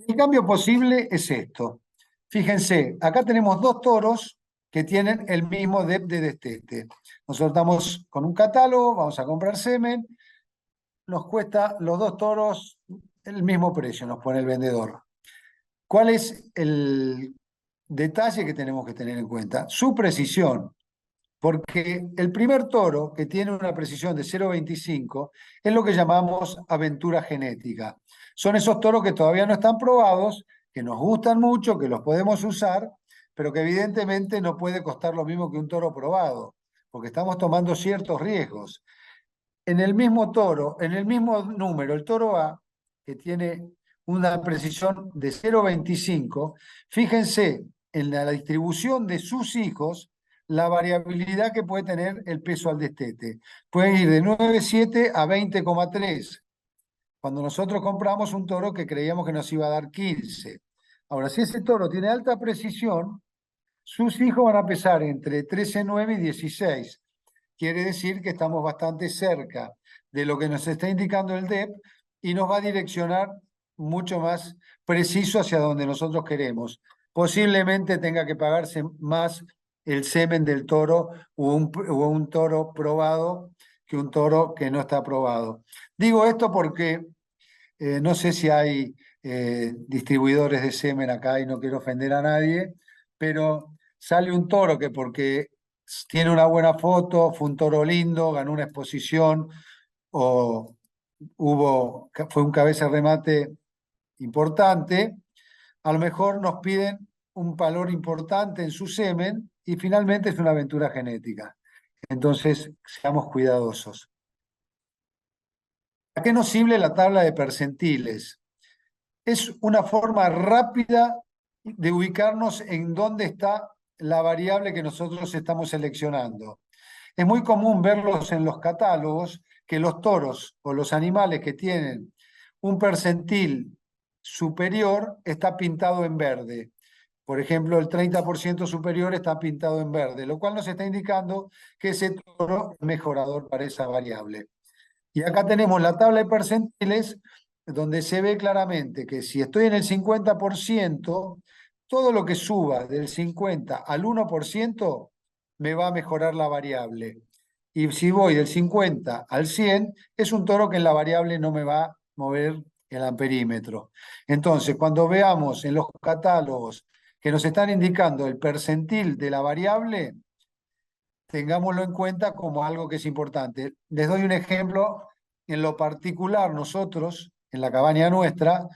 El cambio posible es esto. Fíjense, acá tenemos dos toros que tienen el mismo DEP de destete. Nosotros estamos con un catálogo, vamos a comprar semen, nos cuesta los dos toros el mismo precio, nos pone el vendedor. ¿Cuál es el detalle que tenemos que tener en cuenta? Su precisión. Porque el primer toro, que tiene una precisión de 0,25, es lo que llamamos aventura genética. Son esos toros que todavía no están probados, que nos gustan mucho, que los podemos usar, pero que evidentemente no puede costar lo mismo que un toro probado, porque estamos tomando ciertos riesgos. En el mismo toro, en el mismo número, el toro A, que tiene una precisión de 0,25, fíjense en la distribución de sus hijos, la variabilidad que puede tener el peso al destete. Puede ir de 9,7 a 20,3. Cuando nosotros compramos un toro que creíamos que nos iba a dar 15. Ahora, si ese toro tiene alta precisión, sus hijos van a pesar entre 13,9 y 16. Quiere decir que estamos bastante cerca de lo que nos está indicando el DEP y nos va a direccionar mucho más preciso hacia donde nosotros queremos. Posiblemente tenga que pagarse más el semen del toro o un toro probado que un toro que no está probado. Digo esto porque no sé si hay distribuidores de semen acá y no quiero ofender a nadie, pero sale un toro que porque tiene una buena foto, fue un toro lindo, ganó una exposición o fue un cabeza de remate importante, a lo mejor nos piden un valor importante en su semen y finalmente es una aventura genética. Entonces, seamos cuidadosos. ¿A qué nos sirve la tabla de percentiles? Es una forma rápida de ubicarnos en dónde está la variable que nosotros estamos seleccionando. Es muy común verlos en los catálogos que los toros o los animales que tienen un percentil superior está pintado en verde. Por ejemplo, el 30% superior está pintado en verde, lo cual nos está indicando que ese toro es mejorador para esa variable. Y acá tenemos la tabla de percentiles donde se ve claramente que si estoy en el 50%, todo lo que suba del 50 al 1% me va a mejorar la variable. Y si voy del 50 al 100, es un toro que en la variable no me va a mover el amperímetro. Entonces, cuando veamos en los catálogos que nos están indicando el percentil de la variable, tengámoslo en cuenta como algo que es importante. Les doy un ejemplo. En lo particular, nosotros, en la cabaña nuestra,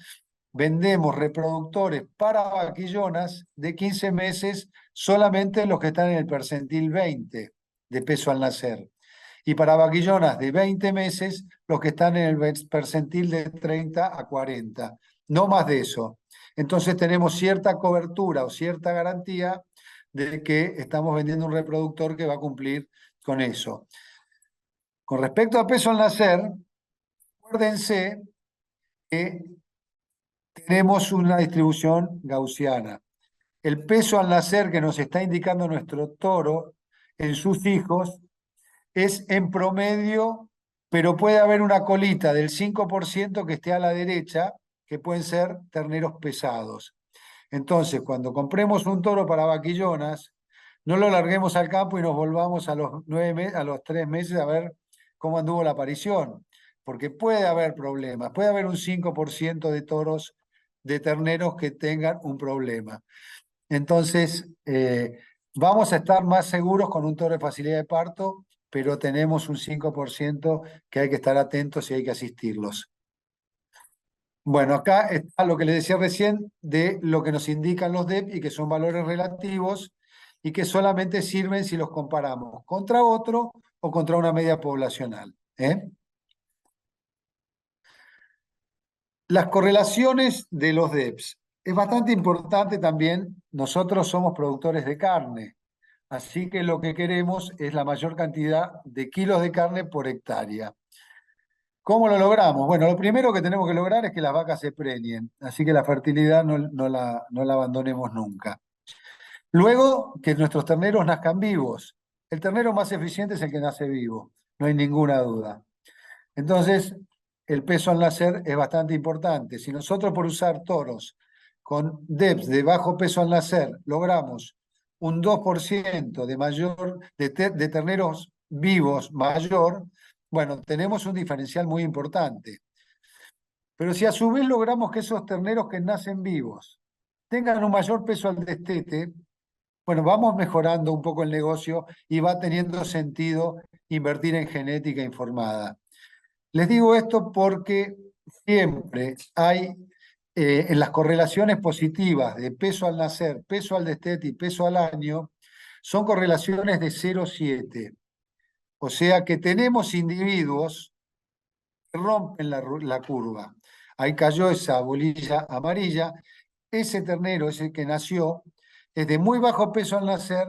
vendemos reproductores para vaquillonas de 15 meses, solamente los que están en el percentil 20 de peso al nacer. Y para vaquillonas de 20 meses, los que están en el percentil de 30 a 40. No más de eso. Entonces tenemos cierta cobertura o cierta garantía de que estamos vendiendo un reproductor que va a cumplir con eso. Con respecto a peso al nacer, acuérdense que tenemos una distribución gaussiana. El peso al nacer que nos está indicando nuestro toro en sus hijos es en promedio, pero puede haber una colita del 5% que esté a la derecha, que pueden ser terneros pesados. Entonces, cuando compremos un toro para vaquillonas, no lo larguemos al campo y nos volvamos a los 3 meses a ver cómo anduvo la aparición, porque puede haber problemas, puede haber un 5% de toros, de terneros que tengan un problema. Entonces, vamos a estar más seguros con un toro de facilidad de parto, pero tenemos un 5% que hay que estar atentos y hay que asistirlos. Bueno, acá está lo que les decía recién de lo que nos indican los DEP y que son valores relativos y que solamente sirven si los comparamos contra otro o contra una media poblacional. Las correlaciones de los DEPs. Es bastante importante también, nosotros somos productores de carne, así que lo que queremos es la mayor cantidad de kilos de carne por hectárea. ¿Cómo lo logramos? Bueno, lo primero que tenemos que lograr es que las vacas se preñen, así que la fertilidad no la abandonemos nunca. Luego, que nuestros terneros nazcan vivos. el ternero más eficiente es el que nace vivo, no hay ninguna duda. Entonces, el peso al nacer es bastante importante. Si nosotros por usar toros con DEPs de bajo peso al nacer logramos un 2% de terneros vivos mayor, bueno, tenemos un diferencial muy importante. Pero si a su vez logramos que esos terneros que nacen vivos tengan un mayor peso al destete, bueno, vamos mejorando un poco el negocio y va teniendo sentido invertir en genética informada. Les digo esto porque siempre hay en las correlaciones positivas de peso al nacer, peso al destete y peso al año, son correlaciones de 0,7. O sea que tenemos individuos que rompen la curva. Ahí cayó esa bolilla amarilla. Ese ternero, ese que nació, es de muy bajo peso al nacer,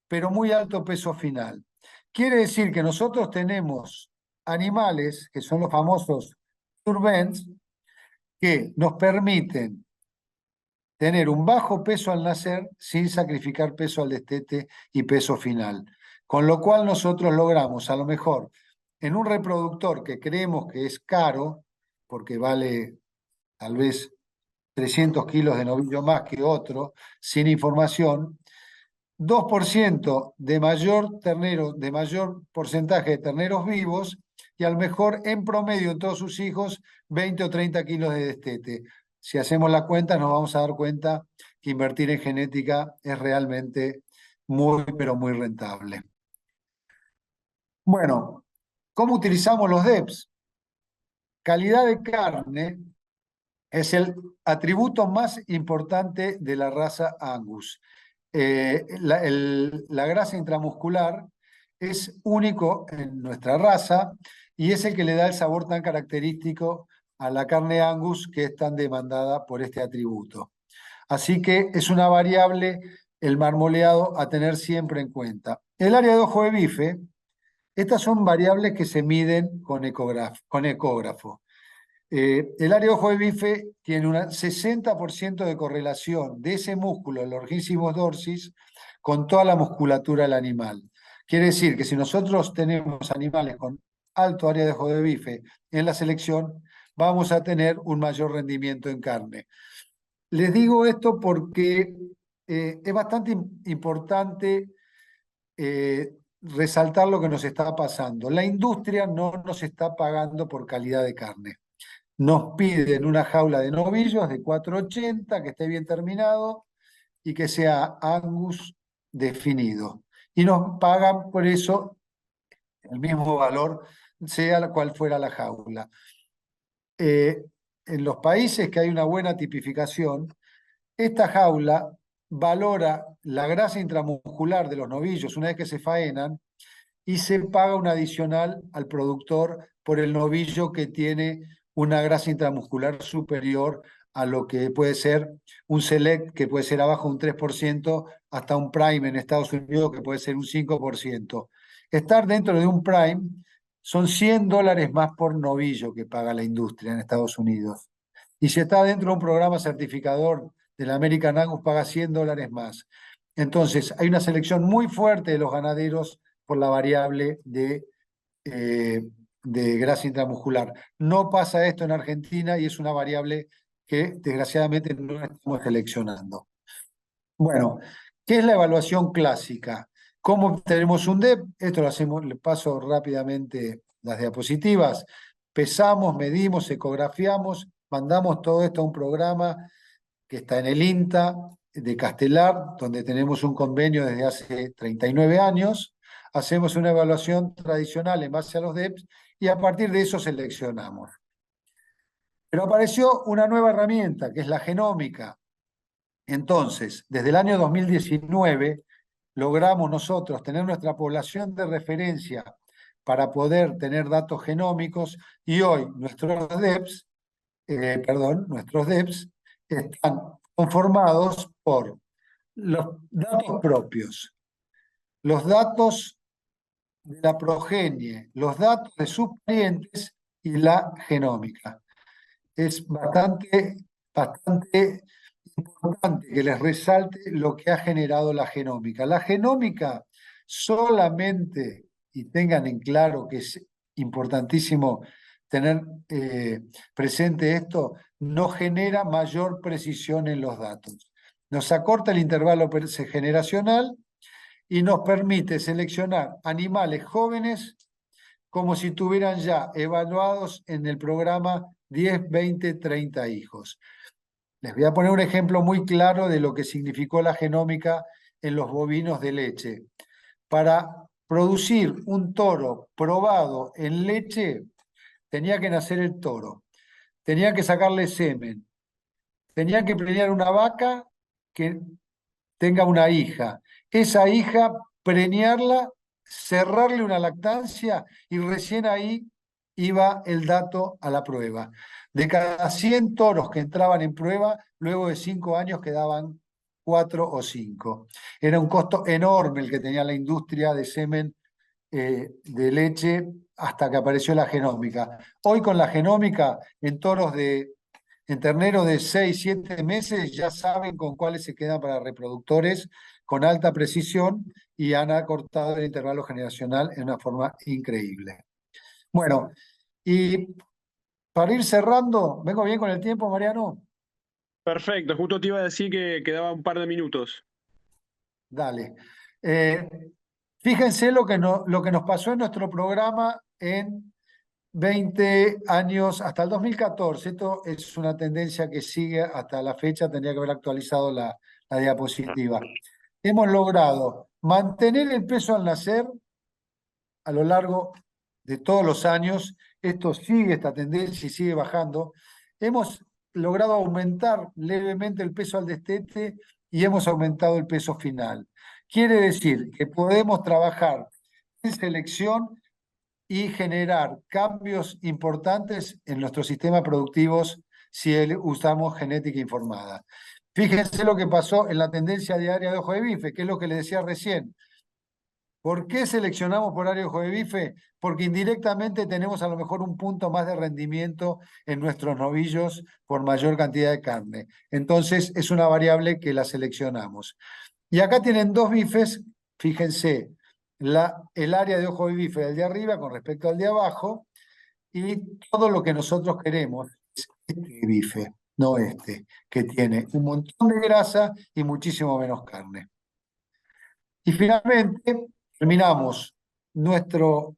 pero muy alto peso final. Quiere decir que nosotros tenemos animales, que son los famosos turbens, que nos permiten tener un bajo peso al nacer sin sacrificar peso al destete y peso final. Con lo cual nosotros logramos, a lo mejor, en un reproductor que creemos que es caro, porque vale tal vez 300 kilos de novillo más que otro, sin información, 2% de mayor porcentaje de terneros vivos y a lo mejor en promedio en todos sus hijos 20 o 30 kilos de destete. Si hacemos la cuenta nos vamos a dar cuenta que invertir en genética es realmente muy, pero muy rentable. Bueno, ¿cómo utilizamos los DEPs? Calidad de carne es el atributo más importante de la raza Angus. La grasa intramuscular es único en nuestra raza y es el que le da el sabor tan característico a la carne Angus que es tan demandada por este atributo. Así que es una variable, el marmoleado, a tener siempre en cuenta. El área de ojo de bife, estas son variables que se miden con ecógrafo. El área de ojo de bife tiene un 60% de correlación de ese músculo, el Lorgissimus dorsis, con toda la musculatura del animal. Quiere decir que si nosotros tenemos animales con alto área de ojo de bife en la selección, vamos a tener un mayor rendimiento en carne. Les digo esto porque es bastante importante resaltar lo que nos está pasando. La industria no nos está pagando por calidad de carne. Nos piden una jaula de novillos de 480, que esté bien terminado y que sea Angus definido. Y nos pagan por eso el mismo valor, sea cual fuera la jaula. En los países que hay una buena tipificación, esta jaula valora la grasa intramuscular de los novillos una vez que se faenan y se paga un adicional al productor por el novillo que tiene una grasa intramuscular superior a lo que puede ser un select, que puede ser abajo un 3%, hasta un prime en Estados Unidos, que puede ser un 5%. Estar dentro de un prime son $100 más por novillo que paga la industria en Estados Unidos. Y si está dentro de un programa certificador de la American Angus, paga $100 más. Entonces, hay una selección muy fuerte de los ganaderos por la variable de grasa intramuscular. No pasa esto en Argentina y es una variable que desgraciadamente no estamos seleccionando. Bueno, ¿qué es la evaluación clásica? ¿Cómo tenemos un DEP? Esto lo hacemos, le paso rápidamente las diapositivas. Pesamos, medimos, ecografiamos, mandamos todo esto a un programa que está en el INTA de Castelar, donde tenemos un convenio desde hace 39 años. Hacemos una evaluación tradicional en base a los DEPs y a partir de eso seleccionamos. Pero apareció una nueva herramienta, que es la genómica. Entonces, desde el año 2019, logramos nosotros tener nuestra población de referencia para poder tener datos genómicos y hoy nuestros DEPs están conformados por los datos propios, los datos de la progenie, los datos de sus parientes y la genómica. Es bastante importante que les resalte lo que ha generado la genómica. La genómica solamente, y tengan en claro que es importantísimo tener presente esto, no genera mayor precisión en los datos. Nos acorta el intervalo generacional y nos permite seleccionar animales jóvenes como si tuvieran ya evaluados en el programa 10, 20, 30 hijos. Les voy a poner un ejemplo muy claro de lo que significó la genómica en los bovinos de leche. Para producir un toro probado en leche, tenía que nacer el toro, tenía que sacarle semen, tenía que preñar una vaca que tenga una hija. Esa hija, preñarla, cerrarle una lactancia y recién ahí iba el dato a la prueba. De cada 100 toros que entraban en prueba, luego de 5 años quedaban 4 o 5. Era un costo enorme el que tenía la industria de semen de leche hasta que apareció la genómica. Hoy con la genómica, en terneros de 6, 7 meses, ya saben con cuáles se quedan para reproductores con alta precisión y han acortado el intervalo generacional en una forma increíble. Bueno, y para ir cerrando, ¿vengo bien con el tiempo, Mariano? Perfecto, justo te iba a decir que quedaba un par de minutos. Dale. Fíjense lo que nos pasó en nuestro programa en 20 años, hasta el 2014. Esto es una tendencia que sigue hasta la fecha, tendría que haber actualizado la diapositiva. Hemos logrado mantener el peso al nacer a lo largo de todos los años. Esto sigue, esta tendencia y sigue bajando. Hemos logrado aumentar levemente el peso al destete y hemos aumentado el peso final. Quiere decir que podemos trabajar en selección y generar cambios importantes en nuestros sistemas productivos si usamos genética informada. Fíjense lo que pasó en la tendencia diaria de ojo de bife, que es lo que les decía recién. ¿Por qué seleccionamos por área de ojo de bife? Porque indirectamente tenemos a lo mejor un punto más de rendimiento en nuestros novillos por mayor cantidad de carne. Entonces es una variable que la seleccionamos. Y acá tienen dos bifes, fíjense, el área de ojo de bife del de arriba con respecto al de abajo, y todo lo que nosotros queremos es este bife, no este, que tiene un montón de grasa y muchísimo menos carne. Y finalmente terminamos nuestro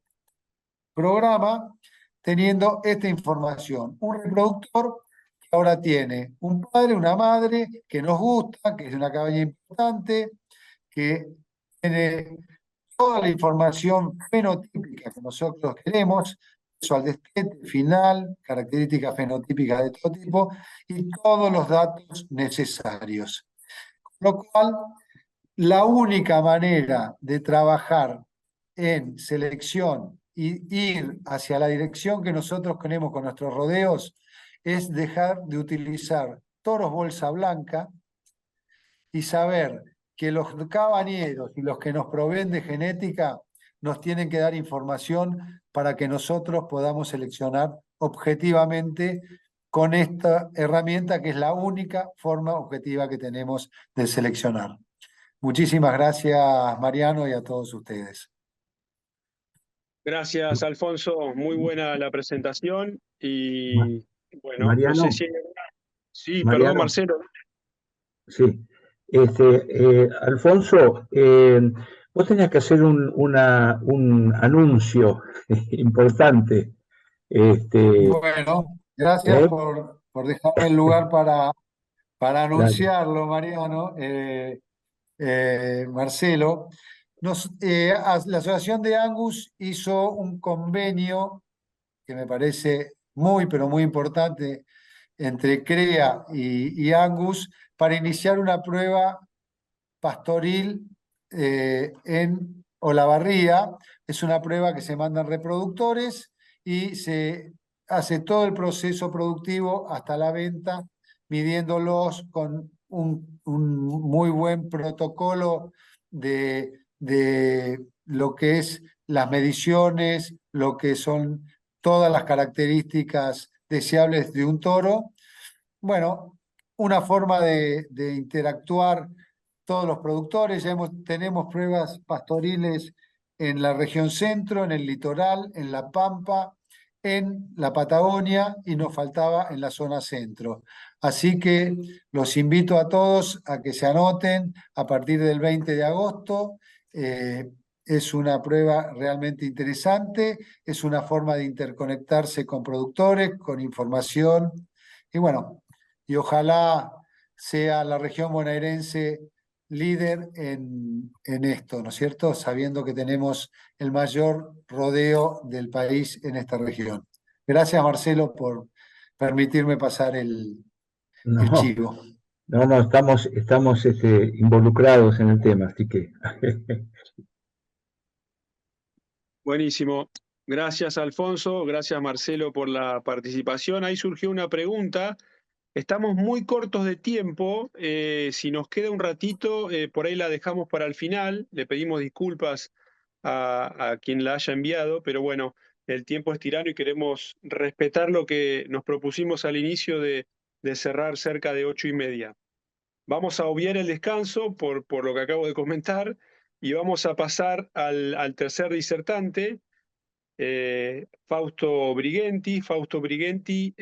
programa teniendo esta información. Un reproductor que ahora tiene un padre, una madre, que nos gusta, que es una cabaña importante, que tiene toda la información fenotípica que nosotros queremos, eso al destete final, características fenotípicas de todo tipo, y todos los datos necesarios. Con lo cual, la única manera de trabajar en selección y ir hacia la dirección que nosotros tenemos con nuestros rodeos es dejar de utilizar toros bolsa blanca y saber que los cabañeros y los que nos proveen de genética nos tienen que dar información para que nosotros podamos seleccionar objetivamente con esta herramienta que es la única forma objetiva que tenemos de seleccionar. Muchísimas gracias, Mariano, y a todos ustedes. Gracias, Alfonso. Muy buena la presentación. Y bueno, Mariano, no sé si hay alguna... Sí, perdón, Mariano, Marcelo. sí. Alfonso, vos tenías que hacer un anuncio importante. Bueno, gracias por dejarme el lugar para Dale. anunciarlo, Mariano. Marcelo, la Asociación de Angus hizo un convenio que me parece muy, pero muy importante entre CREA y Angus para iniciar una prueba pastoril en Olavarría. Es una prueba que se mandan reproductores y se hace todo el proceso productivo hasta la venta, midiéndolos con un muy buen protocolo de lo que es las mediciones, lo que son todas las características deseables de un toro. Bueno, una forma de interactuar todos los productores. Ya tenemos pruebas pastoriles en la región centro, en el litoral, en La Pampa, en la Patagonia y nos faltaba en la zona centro. Así que los invito a todos a que se anoten a partir del 20 de agosto. Es una prueba realmente interesante, es una forma de interconectarse con productores, con información. Y bueno, y ojalá sea la región bonaerense líder en esto, ¿no es cierto? Sabiendo que tenemos el mayor rodeo del país en esta región. Gracias, Marcelo, por permitirme pasar el No, chivo. no, estamos involucrados en el tema, así que Buenísimo. Gracias, Alfonso. Gracias, Marcelo, por la participación. Ahí surgió una pregunta. Estamos muy cortos de tiempo. Si nos queda un ratito, por ahí la dejamos para el final. Le pedimos disculpas a quien la haya enviado, pero bueno, el tiempo es tirano y queremos respetar lo que nos propusimos al inicio de cerrar cerca de 8:30. Vamos a obviar el descanso por lo que acabo de comentar y vamos a pasar al tercer disertante, Fausto Brighenti. Fausto Brighenti,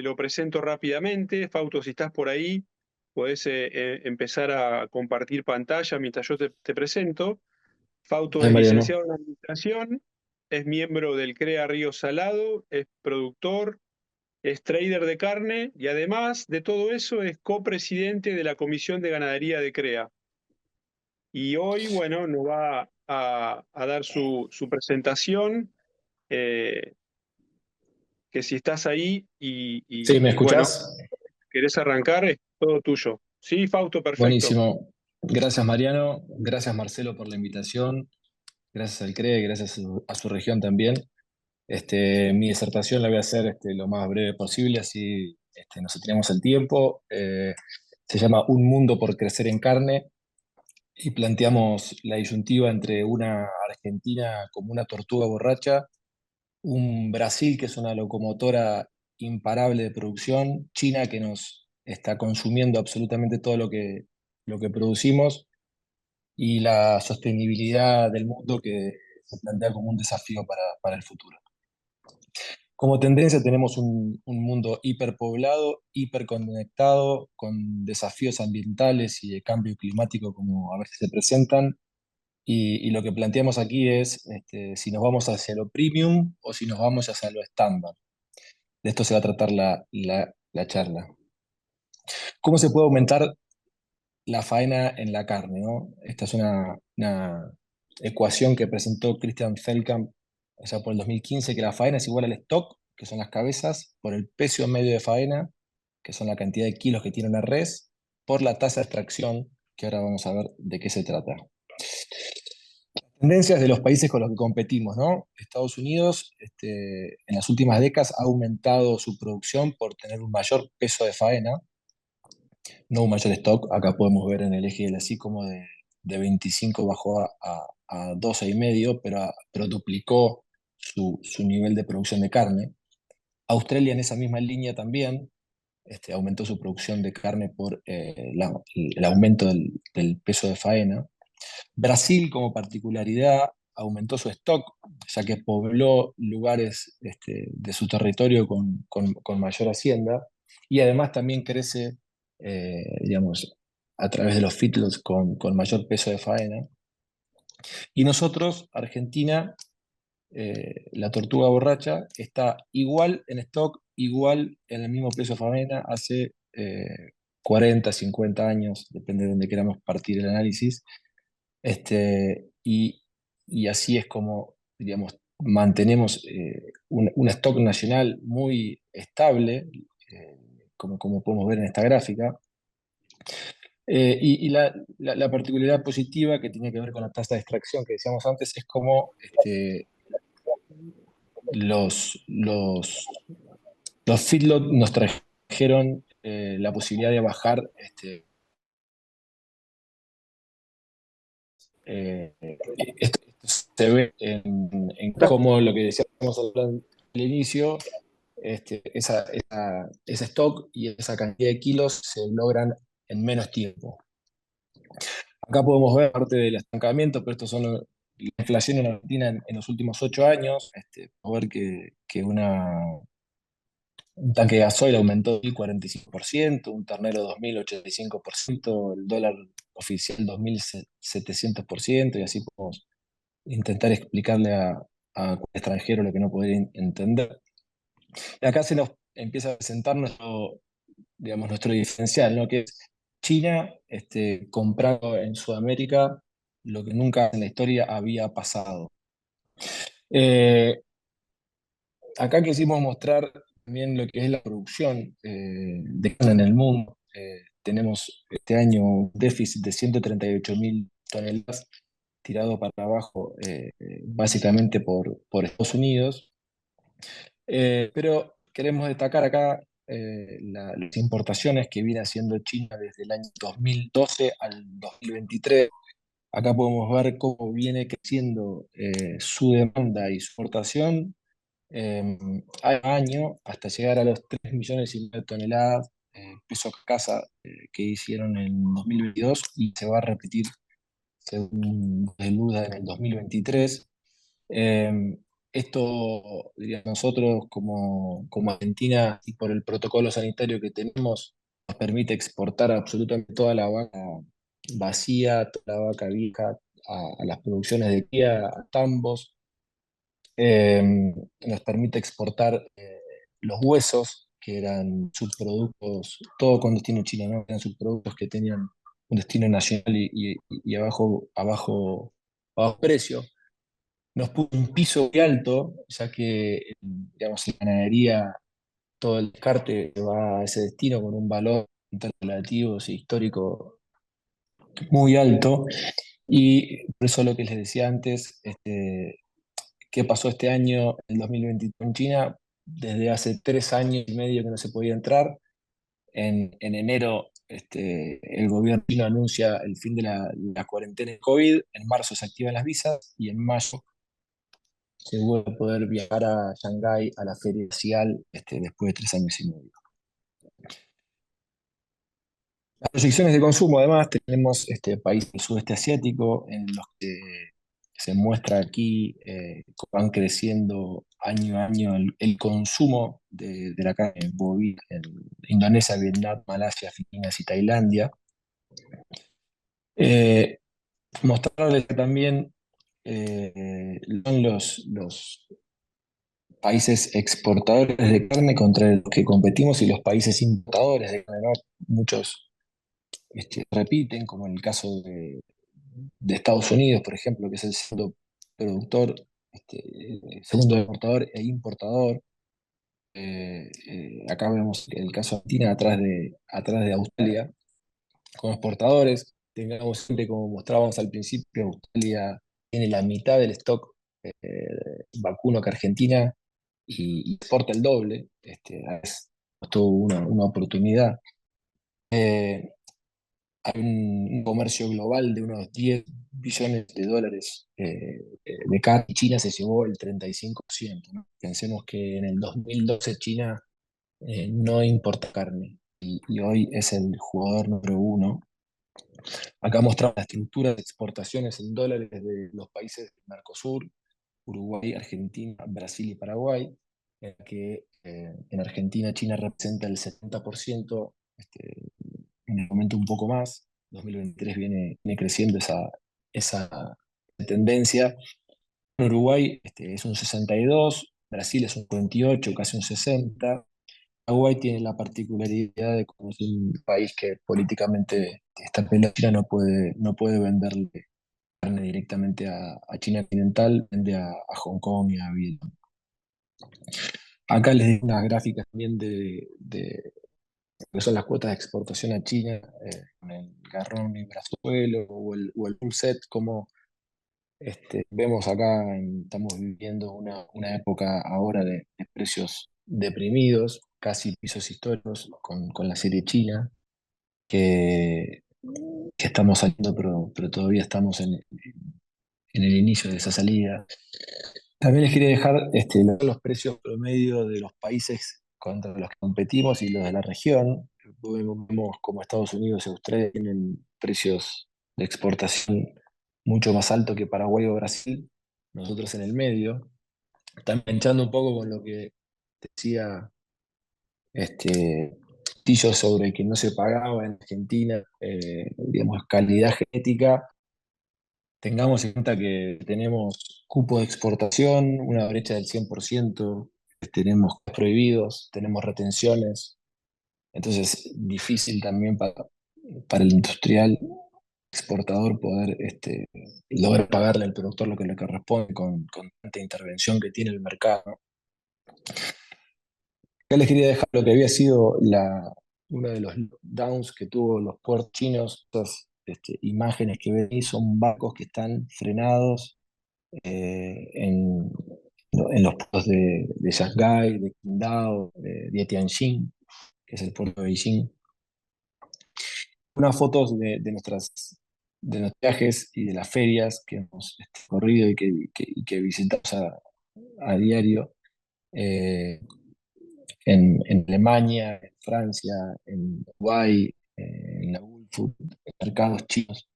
lo presento rápidamente. Fausto, si estás por ahí, podés empezar a compartir pantalla mientras yo te presento. Fausto Ay, es Mariano. licenciado en Administración, es miembro del CREA Río Salado, es productor, es trader de carne y además de todo eso es copresidente de la Comisión de Ganadería de CREA. Y hoy, bueno, nos va a dar su presentación, que si estás ahí Sí, ¿me bueno, escuchás? querés arrancar, es todo tuyo. Sí, Fausto, perfecto. Buenísimo. Gracias, Mariano. Gracias, Marcelo, por la invitación. Gracias al CRE, gracias a su región también. Mi disertación la voy a hacer lo más breve posible, así nos tenemos el tiempo. Se llama Un mundo por crecer en carne y planteamos la disyuntiva entre una Argentina como una tortuga borracha, un Brasil que es una locomotora imparable de producción, China que nos está consumiendo absolutamente todo lo que producimos, y la sostenibilidad del mundo que se plantea como un desafío para el futuro. Como tendencia tenemos un mundo hiperpoblado, hiperconectado, con desafíos ambientales y de cambio climático como a veces se presentan, y lo que planteamos aquí es si nos vamos hacia lo premium o si nos vamos hacia lo estándar. De esto se va a tratar la charla. ¿Cómo se puede aumentar la faena en la carne, ¿no? Esta es una ecuación que presentó Christian Feldkamp allá por el 2015, que la faena es igual al stock, que son las cabezas, por el peso medio de faena, que son la cantidad de kilos que tiene una res, por la tasa de extracción, que ahora vamos a ver de qué se trata. Tendencias de los países con los que competimos, ¿no? Estados Unidos, en las últimas décadas ha aumentado su producción por tener un mayor peso de faena, no un mayor stock. Acá podemos ver en el eje del así como de 25 bajó a 12,5, pero duplicó su nivel de producción de carne. Australia en esa misma línea también aumentó su producción de carne por el aumento del peso de faena. Brasil, como particularidad, aumentó su stock, ya que pobló lugares de su territorio con mayor hacienda, y además también crece, digamos, a través de los feedlots con mayor peso de faena. Y nosotros, Argentina, la tortuga borracha, está igual en stock, igual en el mismo peso de faena hace 40, 50 años, depende de donde queramos partir el análisis. Y así es como, digamos, mantenemos un stock nacional muy estable, como podemos ver en esta gráfica. Y la particularidad positiva que tiene que ver con la tasa de extracción que decíamos antes es como los feedlots nos trajeron la posibilidad de bajar esto se ve en cómo lo que decíamos al inicio, ese stock y esa cantidad de kilos se logran en menos tiempo. Acá podemos ver parte del estancamiento, pero estos son la inflación en Argentina en los últimos 8 años. Podemos ver que un tanque de gasoil aumentó 1.045%, un ternero 2.085%, el dólar oficial 2.700%, y así podemos intentar explicarle a cualquier extranjero lo que no podría entender. Y acá se nos empieza a presentar digamos, nuestro diferencial, ¿no? Que es China comprando en Sudamérica lo que nunca en la historia había pasado. Eh, Acá quisimos mostrar también lo que es la producción de carne en el mundo. Tenemos este año un déficit de 138.000 toneladas tirado para abajo, básicamente por Estados Unidos. Pero queremos destacar acá las importaciones que viene haciendo China desde el año 2012 al 2023. Acá podemos ver cómo viene creciendo su demanda y su exportación año hasta llegar a los 3,5 millones de toneladas peso casa que hicieron en 2022, y se va a repetir según Deluda en el 2023. Esto, diríamos, nosotros como Argentina, y por el protocolo sanitario que tenemos, nos permite exportar absolutamente toda la vaca vacía, toda la vaca vieja a las producciones de cría, a tambos. Nos permite exportar los huesos, que eran subproductos, todo con destino chino, ¿no? Eran subproductos que tenían un destino nacional y a bajo precio. Nos puso un piso muy alto, ya que, digamos, en ganadería todo el descarte va a ese destino con un valor en términos relativos e histórico muy alto. Y por eso lo que les decía antes, ¿qué pasó este año, el 2023 en China? Desde hace 3 años y medio que no se podía entrar. En enero el gobierno chino anuncia el fin de la cuarentena de COVID, en marzo se activan las visas y en mayo se vuelve a poder viajar a Shanghái a la feria CIAL después de 3 años y medio. Las proyecciones de consumo, además, tenemos países del sudeste asiático en los que se muestra aquí cómo van creciendo año a año el consumo de la carne bovina en Indonesia, Vietnam, Malasia, Filipinas y Tailandia. Mostrarles que también son los países exportadores de carne contra los que competimos y los países importadores de carne, ¿no? Muchos repiten, como en el caso de Estados Unidos, por ejemplo, que es el segundo productor, segundo exportador e importador. Acá vemos el caso de Argentina atrás de Australia como exportadores. Tengamos siempre, como mostrábamos al principio, Australia tiene la mitad del stock vacuno que Argentina y exporta el doble. Es toda una oportunidad. Hay un comercio global de unos 10 billones de dólares de carne, y China se llevó el 35%, ¿no? Pensemos que en el 2012 China no importa carne y hoy es el jugador número uno. Acá mostramos la estructura de exportaciones en dólares de los países del Mercosur, Uruguay, Argentina, Brasil y Paraguay, en que en Argentina China representa el 70%, en el momento un poco más. 2023 viene creciendo esa tendencia. En Uruguay es un 62%, Brasil es un 48%, casi un 60%. Paraguay tiene la particularidad de que es un país que políticamente está peleado. China no puede venderle carne directamente a China continental, vende a Hong Kong y a Vietnam. Acá les doy unas gráficas también de lo que son las cuotas de exportación a China, con el garrón y brazuelo o el set, como vemos acá, estamos viviendo una época ahora de precios deprimidos, casi pisos históricos con la serie china, que estamos saliendo, pero todavía estamos en el inicio de esa salida. También les quería dejar los precios promedio de los países contra los que competimos y los de la región. Vemos como Estados Unidos y Australia tienen precios de exportación mucho más alto que Paraguay o Brasil, nosotros en el medio. Está enganchando un poco con lo que decía Tillo sobre que no se pagaba en Argentina, digamos, calidad genética. Tengamos en cuenta que tenemos cupos de exportación, una brecha del 100%, tenemos prohibidos, tenemos retenciones, entonces difícil también para el industrial exportador poder lograr pagarle al productor lo que le corresponde con tanta intervención que tiene el mercado. Acá les quería dejar lo que había sido uno de los downs que tuvo los puertos chinos. Estas imágenes que ven ahí son barcos que están frenados en los puertos de Shanghái, de Qingdao, de Tianjin, que es el puerto de Beijing. Unas fotos de de los viajes y de las ferias que hemos corrido y que visitamos a diario. En Alemania, en Francia, en Uruguay, en la Food, en mercados chinos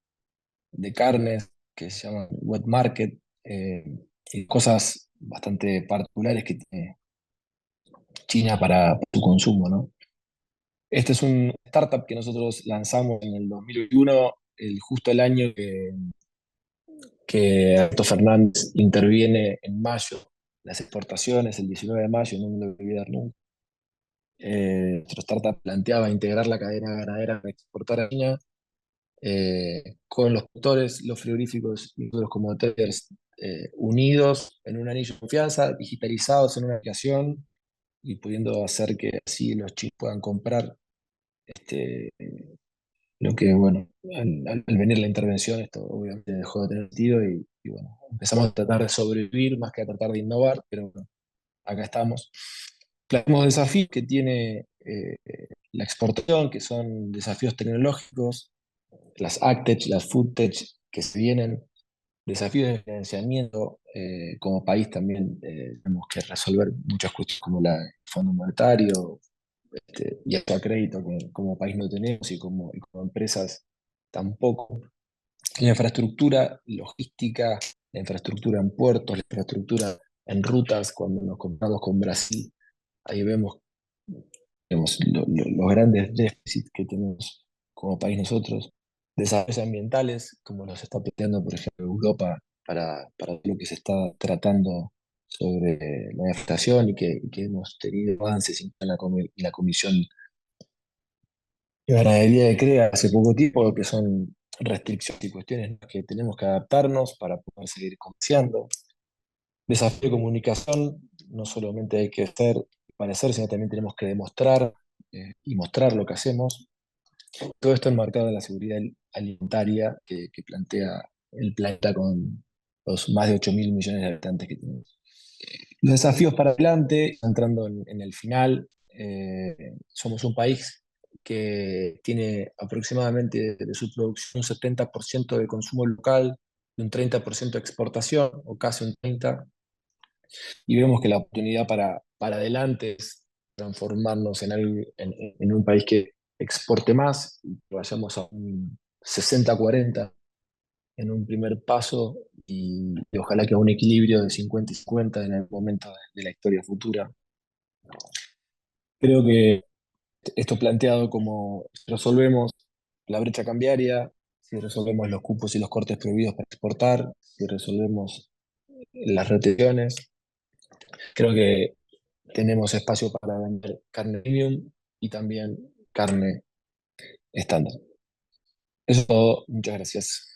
de carnes que se llaman wet market, y cosas bastante particulares que tiene China para su consumo, ¿no? Este es un startup que nosotros lanzamos en el 2021, justo el año que Alberto Fernández interviene en mayo, las exportaciones, el 19 de mayo, no me lo voy a olvidar nunca. Nuestro startup planteaba integrar la cadena ganadera para exportar a China, con los productores, los frigoríficos y nosotros como traders unidos en un anillo de confianza, digitalizados en una aplicación y pudiendo hacer que así los chinos puedan comprar este, lo que, bueno, al venir la intervención, esto obviamente dejó de tener sentido y, bueno, empezamos a tratar de sobrevivir más que a tratar de innovar, pero bueno, acá estamos. Planteamos desafíos que tiene la exportación, que son desafíos tecnológicos, las AgTech, las FoodTech que se vienen, desafíos de financiamiento. Como país también tenemos que resolver muchas cuestiones como el Fondo Monetario y hasta crédito que como país no tenemos y como empresas tampoco. La infraestructura logística, la infraestructura en puertos, la infraestructura en rutas, cuando nos comparamos con Brasil, ahí vemos los grandes déficits que tenemos como país nosotros. Desafíos ambientales, como nos está planteando, por ejemplo, Europa para lo que se está tratando sobre la deforestación y que hemos tenido avances en la Comisión de Ganadería de CREA hace poco tiempo, que son restricciones y cuestiones que tenemos que adaptarnos para poder seguir comerciando. Desafío de comunicación, no solamente hay que parecer, sino también tenemos que demostrar y mostrar lo que hacemos. Todo esto enmarcado en la seguridad alimentaria que plantea el planeta con los más de 8.000 millones de habitantes que tenemos. Los desafíos para adelante, entrando en el final, somos un país que tiene aproximadamente de su producción un 70% de consumo local, y un 30% de exportación, o casi un 30%, y vemos que la oportunidad para adelante es transformarnos en un país que exporte más y que vayamos a un 60-40 en un primer paso y ojalá que a un equilibrio de 50 y 50 en el momento de la historia futura. Creo que esto planteado como si resolvemos la brecha cambiaria, si resolvemos los cupos y los cortes prohibidos para exportar, si resolvemos las retenciones, creo que tenemos espacio para vender carne premium y también carne estándar. Eso es todo. Muchas gracias.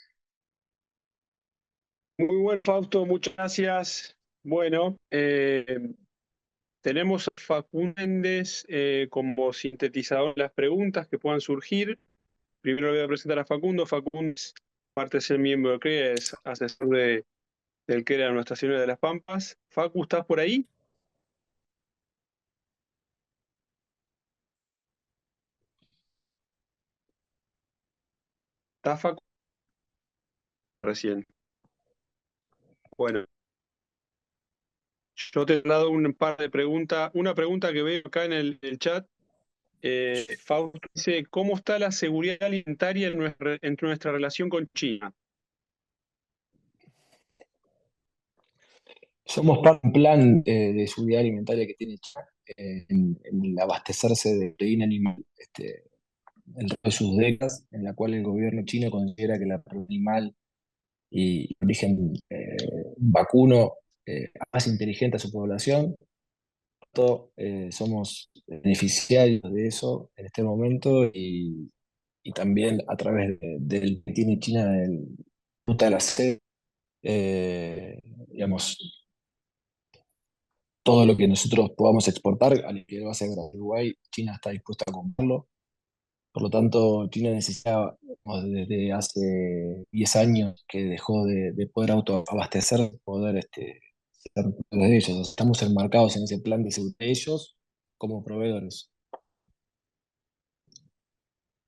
Muy bueno, Fausto, muchas gracias. Bueno, tenemos a Facundo Méndez como sintetizador de las preguntas que puedan surgir. Primero voy a presentar a Facundo. Facundo es parte de ser miembro de CREA, es asesor del CREA de Nuestra Señora de las Pampas. Facu, ¿estás por ahí? ¿Estás, Facu? Recién. Bueno, yo te he dado un par de preguntas. Una pregunta que veo acá en el chat Fausto dice, ¿cómo está la seguridad alimentaria en nuestra relación con China? Somos parte de un plan de seguridad alimentaria que tiene China en el abastecerse de proteína animal en todas sus décadas, en la cual el gobierno chino considera que la proteína animal y origen vacuno más inteligente a su población. Somos beneficiarios de eso en este momento y también a través del que tiene China del Ruta de la Seda, digamos, todo lo que nosotros podamos exportar, al que va a ser a Uruguay, China está dispuesta a comprarlo. Por lo tanto, China necesita, desde hace 10 años que dejó de poder autoabastecer, poder ser de ellos. Estamos enmarcados en ese plan de seguridad de ellos como proveedores.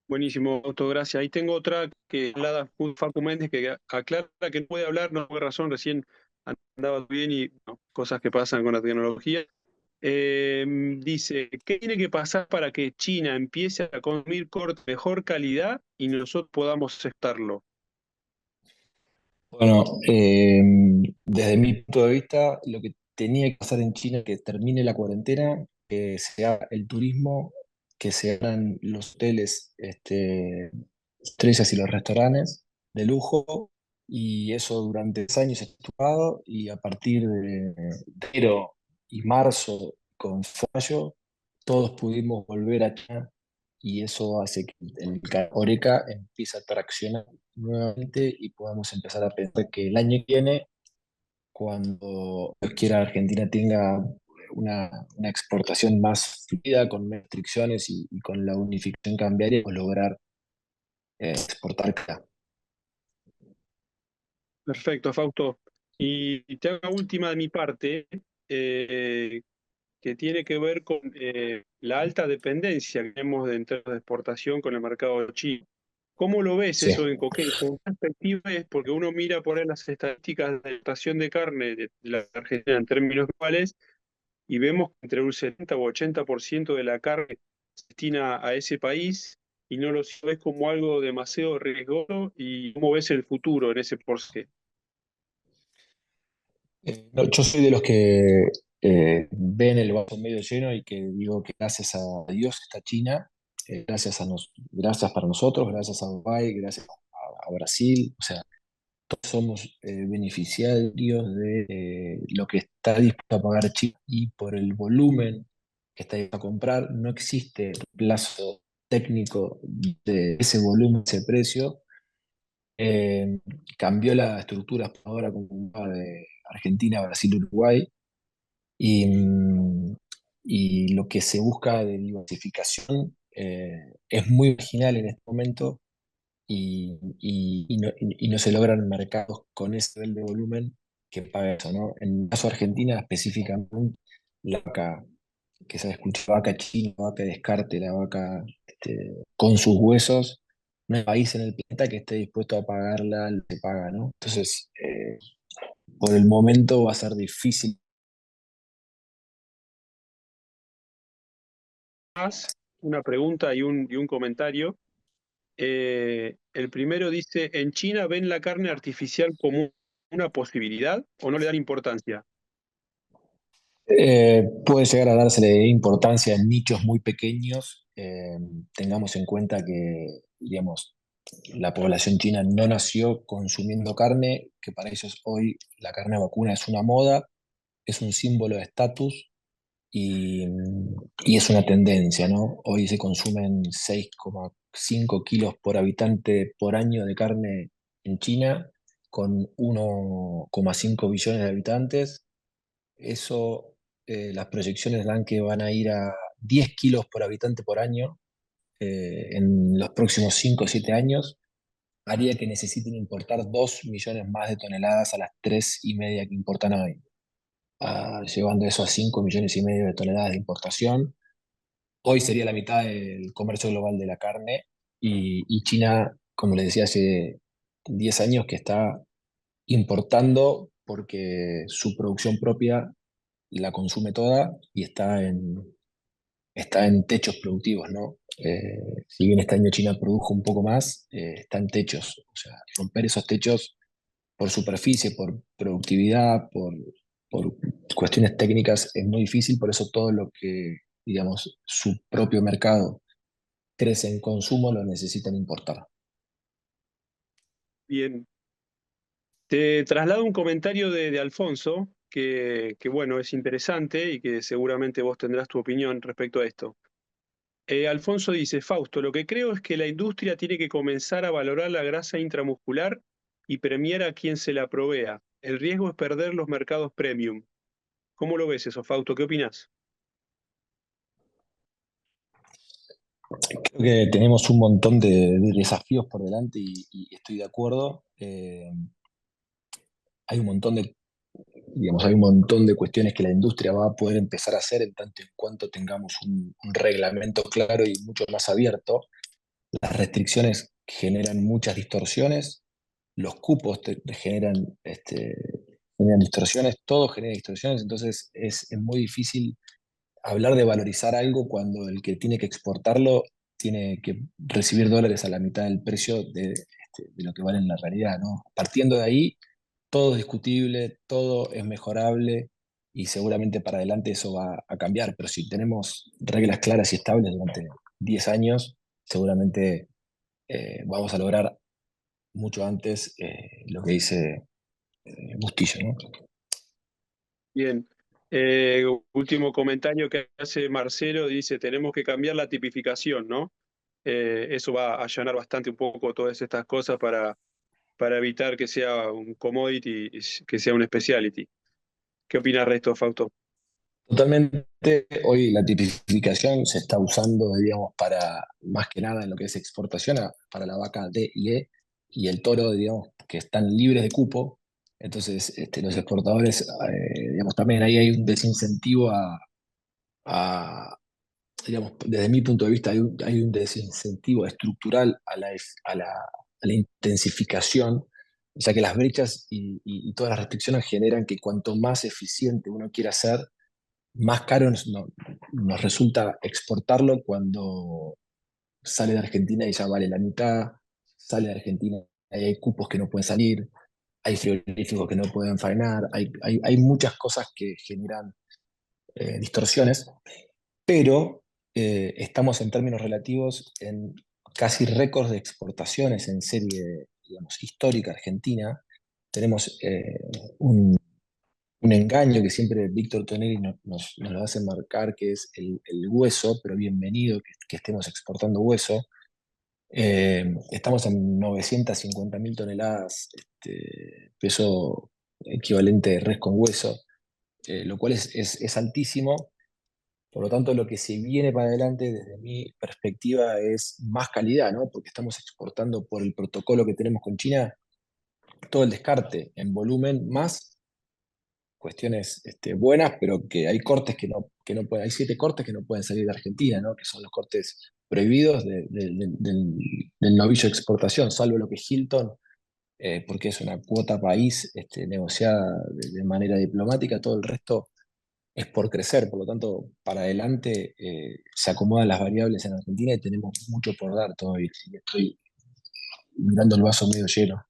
Buenísimo, Fausto, gracias. Ahí tengo otra que hablada Facu Méndez, que aclara que no puede hablar, no tuve razón, recién andaba bien y no, cosas que pasan con la tecnología. Dice, ¿qué tiene que pasar para que China empiece a consumir corte de mejor calidad y nosotros podamos aceptarlo? Bueno, desde mi punto de vista, lo que tenía que pasar en China es que termine la cuarentena, que se haga el turismo, que se hagan los hoteles estrellas y los restaurantes de lujo, y eso durante 3 años estuvo, y a partir de enero y marzo con mayo, todos pudimos volver a China, y eso hace que el Oreca empiece a traccionar nuevamente y podamos empezar a pensar que el año que viene, cuando Dios quiera Argentina tenga una exportación más fluida, con menos restricciones y con la unificación cambiaria, pues lograr exportar acá. Perfecto, Fausto. Y te hago una última de mi parte, que tiene que ver con la alta dependencia que tenemos en términos de exportación con el mercado chino. ¿Cómo lo ves Sí. eso en Coqueto? ¿En qué perspectiva es? Porque uno mira por ahí las estadísticas de exportación de carne de la Argentina en términos globales y vemos que entre un 70 o 80% de la carne se destina a ese país y no lo ves como algo demasiado riesgoso. ¿Y cómo ves el futuro en ese porcentaje? No, yo soy de los que ven el vaso medio lleno y que digo que gracias a Dios está China, gracias para nosotros, gracias a Dubái, gracias a Brasil, o sea, todos somos beneficiarios de lo que está dispuesto a pagar China, y por el volumen que está dispuesto a comprar, no existe plazo técnico de ese volumen, ese precio. Cambió la estructura ahora como de Argentina, Brasil, Uruguay, y, y lo que se busca de diversificación es muy original en este momento, y no se logran mercados con ese nivel de volumen que paga eso, ¿no? En el caso de Argentina específicamente, la vaca, que se escucha, vaca china, vaca de descarte, la vaca con sus huesos, no hay país en el planeta que esté dispuesto a pagarla lo que paga, ¿no? Entonces, por el momento va a ser difícil. Más una pregunta y un comentario. El primero dice, ¿en China ven la carne artificial como una posibilidad o no le dan importancia? Puede llegar a dársele importancia en nichos muy pequeños. Tengamos en cuenta que, digamos, la población china no nació consumiendo carne, que para ellos hoy la carne vacuna es una moda, es un símbolo de estatus, y, y es una tendencia, ¿no? Hoy se consumen 6,5 kilos por habitante por año de carne en China, con 1,5 billones de habitantes. Eso, las proyecciones dan que van a ir a 10 kilos por habitante por año en los próximos 5 o 7 años. Haría que necesiten importar 2 millones más de toneladas a las 3,5 que importan hoy, llevando eso a 5,5 millones de toneladas de importación. Hoy sería la mitad del comercio global de la carne, y China, como les decía, hace 10 años que está importando porque su producción propia la consume toda y está está en techos productivos, ¿no? Si bien este año China produjo un poco más, está en techos. O sea, romper esos techos por superficie, por productividad, por cuestiones técnicas es muy difícil, por eso todo lo que, digamos, su propio mercado crece en consumo lo necesitan importar. Bien. Te traslado un comentario de Alfonso, bueno, es interesante y que seguramente vos tendrás tu opinión respecto a esto. Alfonso dice, Fausto, lo que creo es que la industria tiene que comenzar a valorar la grasa intramuscular y premiar a quien se la provea. El riesgo es perder los mercados premium. ¿Cómo lo ves eso, Fausto? ¿Qué opinás? Creo que tenemos un montón de desafíos por delante y estoy de acuerdo. Hay un montón de, digamos, hay un montón de cuestiones que la industria va a poder empezar a hacer en tanto en cuanto tengamos un reglamento claro y mucho más abierto. Las restricciones generan muchas distorsiones, los cupos generan distorsiones, todo genera distorsiones, entonces es muy difícil hablar de valorizar algo cuando el que tiene que exportarlo tiene que recibir dólares a la mitad del precio de lo que vale en la realidad, ¿no? Partiendo de ahí, todo es discutible, todo es mejorable y seguramente para adelante eso va a cambiar, pero si tenemos reglas claras y estables durante 10 años, seguramente vamos a lograr mucho antes lo que dice Bustillo, ¿no? Bien. Último comentario que hace Marcelo, dice, tenemos que cambiar la tipificación, ¿no? Eso va a allanar bastante un poco todas estas cosas para evitar que sea un commodity, que sea un specialty. ¿Qué opinas de esto, Fausto? Totalmente, hoy la tipificación se está usando, digamos, para más que nada en lo que es exportación para la vaca D y E y el toro, digamos, que están libres de cupo. Entonces, los exportadores, digamos, también ahí hay un desincentivo a, digamos, desde mi punto de vista, hay un desincentivo estructural a la intensificación, ya que las brechas y todas las restricciones generan que cuanto más eficiente uno quiera ser, más caro nos resulta exportarlo cuando sale de Argentina y ya vale la mitad, sale de Argentina y hay cupos que no pueden salir, hay frigoríficos que no pueden faenar, hay muchas cosas que generan distorsiones, pero estamos en términos relativos en casi récords de exportaciones en serie, digamos, histórica argentina. Tenemos un engaño que siempre Víctor Tonelli nos lo hace marcar, que es el hueso, pero bienvenido que estemos exportando hueso. Estamos en 950.000 toneladas, peso equivalente de res con hueso, lo cual es altísimo. Por lo tanto, lo que se viene para adelante desde mi perspectiva es más calidad, ¿no? Porque estamos exportando por el protocolo que tenemos con China todo el descarte en volumen más cuestiones buenas, pero que hay cortes que no pueden, hay 7 cortes que no pueden salir de Argentina, ¿no? Que son los cortes prohibidos del novillo de exportación, salvo lo que es Hilton, porque es una cuota país negociada de manera diplomática, todo el resto es por crecer, por lo tanto, para adelante se acomodan las variables en Argentina y tenemos mucho por dar todavía. Así que estoy mirando el vaso medio lleno.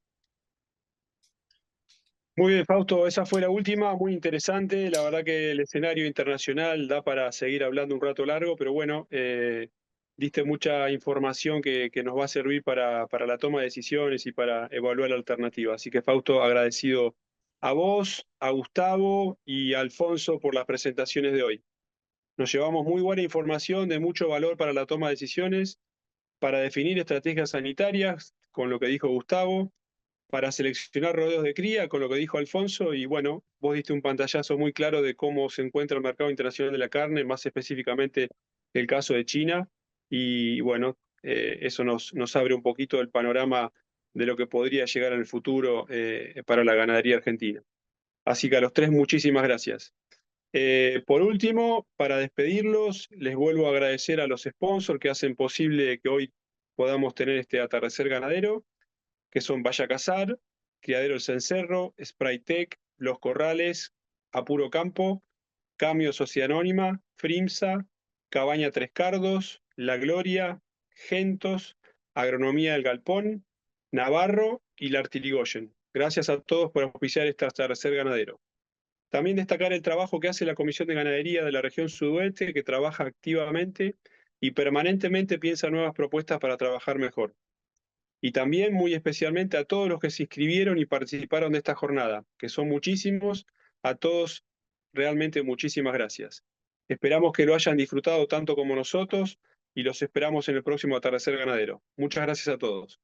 Muy bien, Fausto, esa fue la última, muy interesante. La verdad que el escenario internacional da para seguir hablando un rato largo, pero bueno, diste mucha información que nos va a servir para la toma de decisiones y para evaluar la alternativa. Así que, Fausto, agradecido a vos, a Gustavo y a Alfonso por las presentaciones de hoy. Nos llevamos muy buena información de mucho valor para la toma de decisiones, para definir estrategias sanitarias, con lo que dijo Gustavo, para seleccionar rodeos de cría, con lo que dijo Alfonso, y bueno, vos diste un pantallazo muy claro de cómo se encuentra el mercado internacional de la carne, más específicamente el caso de China, y bueno, eso nos abre un poquito el panorama de lo que podría llegar en el futuro para la ganadería argentina. Así que a los tres, muchísimas gracias. Por último, para despedirlos, les vuelvo a agradecer a los sponsors que hacen posible que hoy podamos tener este atardecer ganadero, que son Vaya Cazar, Criadero El Cencerro, Spraytec, Los Corrales, Apuro Campo, Cambio Sociedad Anónima, Frimsa, Cabaña Tres Cardos, La Gloria, Gentos, Agronomía del Galpón, Navarro y La Artirigoyen. Gracias a todos por auspiciar este atardecer ganadero. También destacar el trabajo que hace la Comisión de Ganadería de la región sudoeste, que trabaja activamente y permanentemente piensa nuevas propuestas para trabajar mejor. Y también muy especialmente a todos los que se inscribieron y participaron de esta jornada, que son muchísimos, a todos realmente muchísimas gracias. Esperamos que lo hayan disfrutado tanto como nosotros y los esperamos en el próximo atardecer ganadero. Muchas gracias a todos.